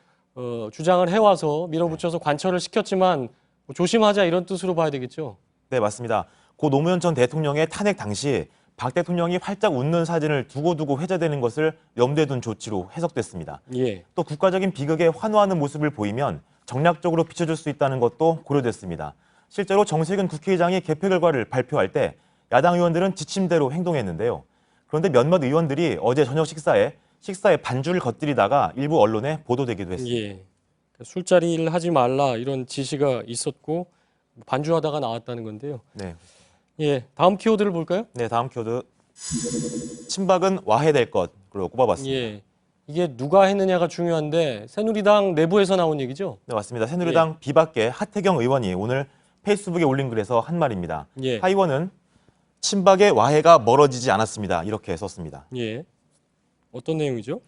주장을 해와서 밀어붙여서 관철을 시켰지만 조심하자 이런 뜻으로 봐야 되겠죠? 네, 맞습니다. 고 노무현 전 대통령의 탄핵 당시 박 대통령이 활짝 웃는 사진을 두고두고 회자되는 것을 염두에 둔 조치로 해석됐습니다. 예. 또 국가적인 비극에 환호하는 모습을 보이면 정략적으로 비춰줄 수 있다는 것도 고려됐습니다. 실제로 정세균 국회의장이 개표 결과를 발표할 때 야당 의원들은 지침대로 행동했는데요. 그런데 몇몇 의원들이 어제 저녁 식사에 반주를 겉들이다가 일부 언론에 보도되기도 했습니다. 예. 술자리를 하지 말라 이런 지시가 있었고 반주하다가 나왔다는 건데요. 네. 예, 다음 키워드를 볼까요? 네, 다음 키워드. 친박은 와해될 것으로 꼽아봤습니다. 예. 이게 누가 했느냐가 중요한데 새누리당 내부에서 나온 얘기죠? 네, 맞습니다. 새누리당 비박계 하태경 의원이 오늘 페이스북에 올린 글에서 한 말입니다. 예. 하 의원은 친박의 와해가 멀어지지 않았습니다. 이렇게 썼습니다. 예. 어떤 내용이죠?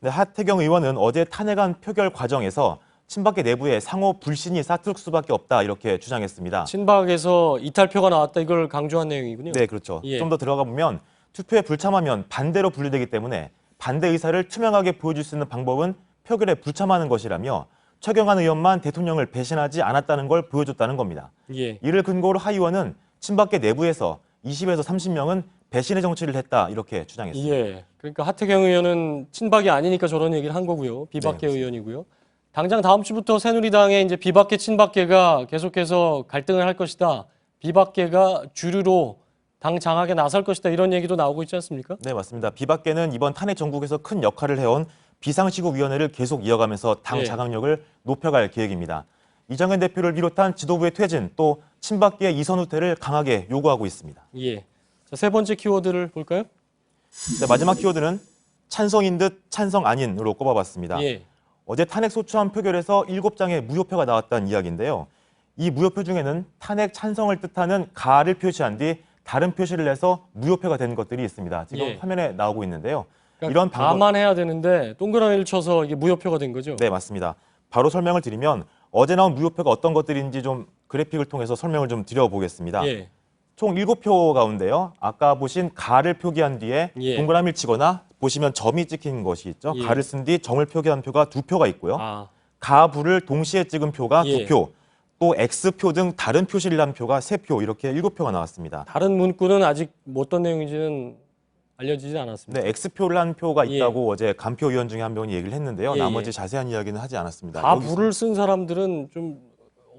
네, 하태경 의원은 어제 탄핵안 표결 과정에서 친박계 내부에 상호 불신이 싹틀 수밖에 없다 이렇게 주장했습니다. 친박에서 이탈표가 나왔다 이걸 강조한 내용이군요. 네, 그렇죠. 예. 좀 더 들어가 보면 투표에 불참하면 반대로 분류되기 때문에 반대 의사를 투명하게 보여줄 수 있는 방법은 표결에 불참하는 것이라며 최경환 의원만 대통령을 배신하지 않았다는 걸 보여줬다는 겁니다. 예. 이를 근거로 하 의원은 친박계 내부에서 20에서 30명은 배신의 정치를 했다 이렇게 주장했습니다. 예. 그러니까 하태경 의원은 친박이 아니니까 저런 얘기를 한 거고요. 비박계 네, 의원이고요. 당장 다음 주부터 새누리당의 이제 비박계 친박계가 계속해서 갈등을 할 것이다. 비박계가 주류로 당 장악에 나설 것이다. 이런 얘기도 나오고 있지 않습니까? 네, 맞습니다. 비박계는 이번 탄핵 정국에서 큰 역할을 해온 비상시국위원회를 계속 이어가면서 당 장악력을 높여갈 계획입니다. 이정현 대표를 비롯한 지도부의 퇴진, 또 친박계의 이선 후퇴를 강하게 요구하고 있습니다. 예. 자, 세 번째 키워드를 볼까요? 네, 마지막 키워드는 찬성인 듯 찬성 아닌으로 꼽아봤습니다. 예. 어제 탄핵 소추안 표결에서 7장의 무효표가 나왔다는 이야기인데요. 이 무효표 중에는 탄핵 찬성을 뜻하는 가를 표시한 뒤 다른 표시를 내서 무효표가 된 것들이 있습니다. 지금 화면에 나오고 있는데요. 그러니까 이런 방법 다만 해야 되는데 동그라미를 쳐서 이게 무효표가 된 거죠? 네, 맞습니다. 바로 설명을 드리면 어제 나온 무효표가 어떤 것들인지 좀 그래픽을 통해서 설명을 좀 드려보겠습니다. 예. 총 7표 가운데요. 아까 보신 가를 표기한 뒤에 예. 동그라미를 치거나 보시면 점이 찍힌 것이 있죠. 예. 가를 쓴 뒤 점을 표기한 표가 2표가 있고요. 가, 부를 동시에 찍은 표가 예. 2표, 또 X표 등 다른 표시를 한 표가 3표, 이렇게 7표가 나왔습니다. 다른 문구는 아직 어떤 내용인지는 알려지지 않았습니다. 네, X표를 한 표가 예. 있다고 어제 간표위원 중에 한 명이 얘기를 했는데요. 예, 나머지 예. 자세한 이야기는 하지 않았습니다. 가, 부를 쓴 사람들은 좀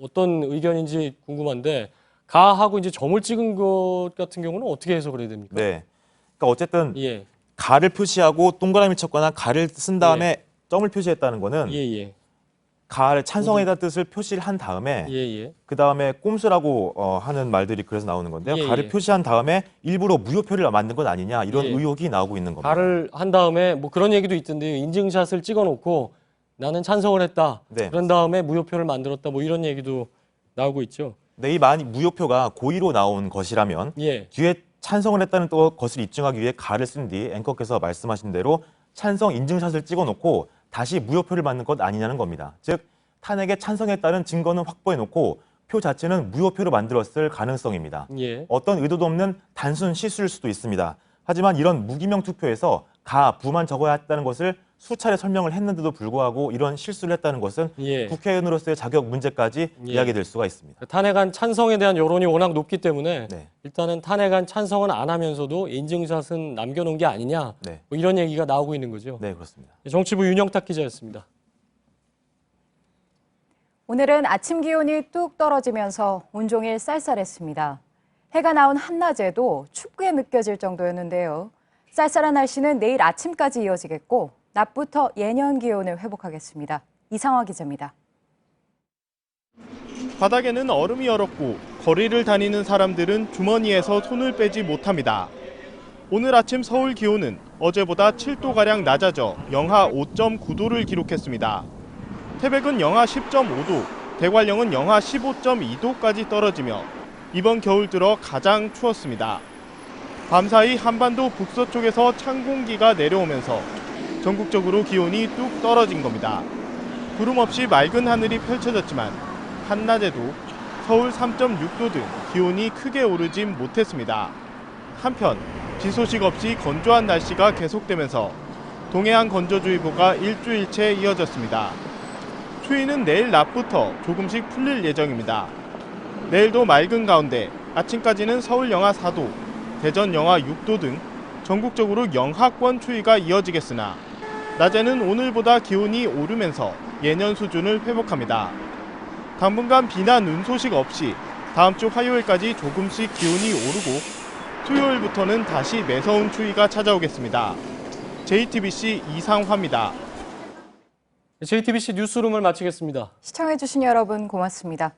어떤 의견인지 궁금한데 가하고 이제 점을 찍은 것 같은 경우는 어떻게 해석을 해야 됩니까? 네, 그러니까 어쨌든 예. 가를 표시하고 동그라미를 쳤거나 가를 쓴 다음에 점을 표시했다는 거는 예. 가를 찬성이라는 뜻을 표시를 한 다음에 예. 그 다음에 꼼수라고 하는 말들이 그래서 나오는 건데요. 예, 가를 예. 표시한 다음에 일부러 무효표를 만든 것 아니냐 이런 예. 의혹이 나오고 있는 겁니다. 가를 한 다음에 뭐 그런 얘기도 있던데요. 인증샷을 찍어놓고 나는 찬성을 했다. 네. 그런 다음에 무효표를 만들었다. 뭐 이런 얘기도 나오고 있죠. 네, 이 무효표가 고의로 나온 것이라면 예. 뒤에 찬성을 했다는 또 것을 입증하기 위해 가를 쓴 뒤 앵커께서 말씀하신 대로 찬성 인증샷을 찍어놓고 다시 무효표를 만든 것 아니냐는 겁니다. 즉 탄핵에 찬성했다는 증거는 확보해놓고 표 자체는 무효표로 만들었을 가능성입니다. 예. 어떤 의도도 없는 단순 실수일 수도 있습니다. 하지만 이런 무기명 투표에서 가, 부만 적어야 했다는 것을 수차례 설명을 했는데도 불구하고 이런 실수를 했다는 것은 예. 국회의원으로서의 자격 문제까지 이야기될 수가 있습니다. 탄핵안 찬성에 대한 여론이 워낙 높기 때문에 네. 일단은 탄핵안 찬성은 안 하면서도 인증샷은 남겨놓은 게 아니냐 네. 뭐 이런 얘기가 나오고 있는 거죠. 네, 그렇습니다. 정치부 윤영탁 기자였습니다. 오늘은 아침 기온이 뚝 떨어지면서 온종일 쌀쌀했습니다. 해가 나온 한낮에도 춥게 느껴질 정도였는데요. 쌀쌀한 날씨는 내일 아침까지 이어지겠고 낮부터 예년 기온을 회복하겠습니다. 이상화 기자입니다. 바닥에는 얼음이 얼었고 거리를 다니는 사람들은 주머니에서 손을 빼지 못합니다. 오늘 아침 서울 기온은 어제보다 7도가량 낮아져 영하 5.9도를 기록했습니다. 태백은 영하 10.5도, 대관령은 영하 15.2도까지 떨어지며 이번 겨울 들어 가장 추웠습니다. 밤사이 한반도 북서쪽에서 찬 공기가 내려오면서 전국적으로 기온이 뚝 떨어진 겁니다. 구름 없이 맑은 하늘이 펼쳐졌지만 한낮에도 서울 3.6도 등 기온이 크게 오르진 못했습니다. 한편 비 소식 없이 건조한 날씨가 계속되면서 동해안 건조주의보가 일주일째 이어졌습니다. 추위는 내일 낮부터 조금씩 풀릴 예정입니다. 내일도 맑은 가운데 아침까지는 서울 영하 4도, 대전 영하 6도 등 전국적으로 영하권 추위가 이어지겠으나 낮에는 오늘보다 기온이 오르면서 예년 수준을 회복합니다. 당분간 비나 눈 소식 없이 다음 주 화요일까지 조금씩 기온이 오르고 수요일부터는 다시 매서운 추위가 찾아오겠습니다. JTBC 이상화입니다. JTBC 뉴스룸을 마치겠습니다. 시청해주신 여러분 고맙습니다.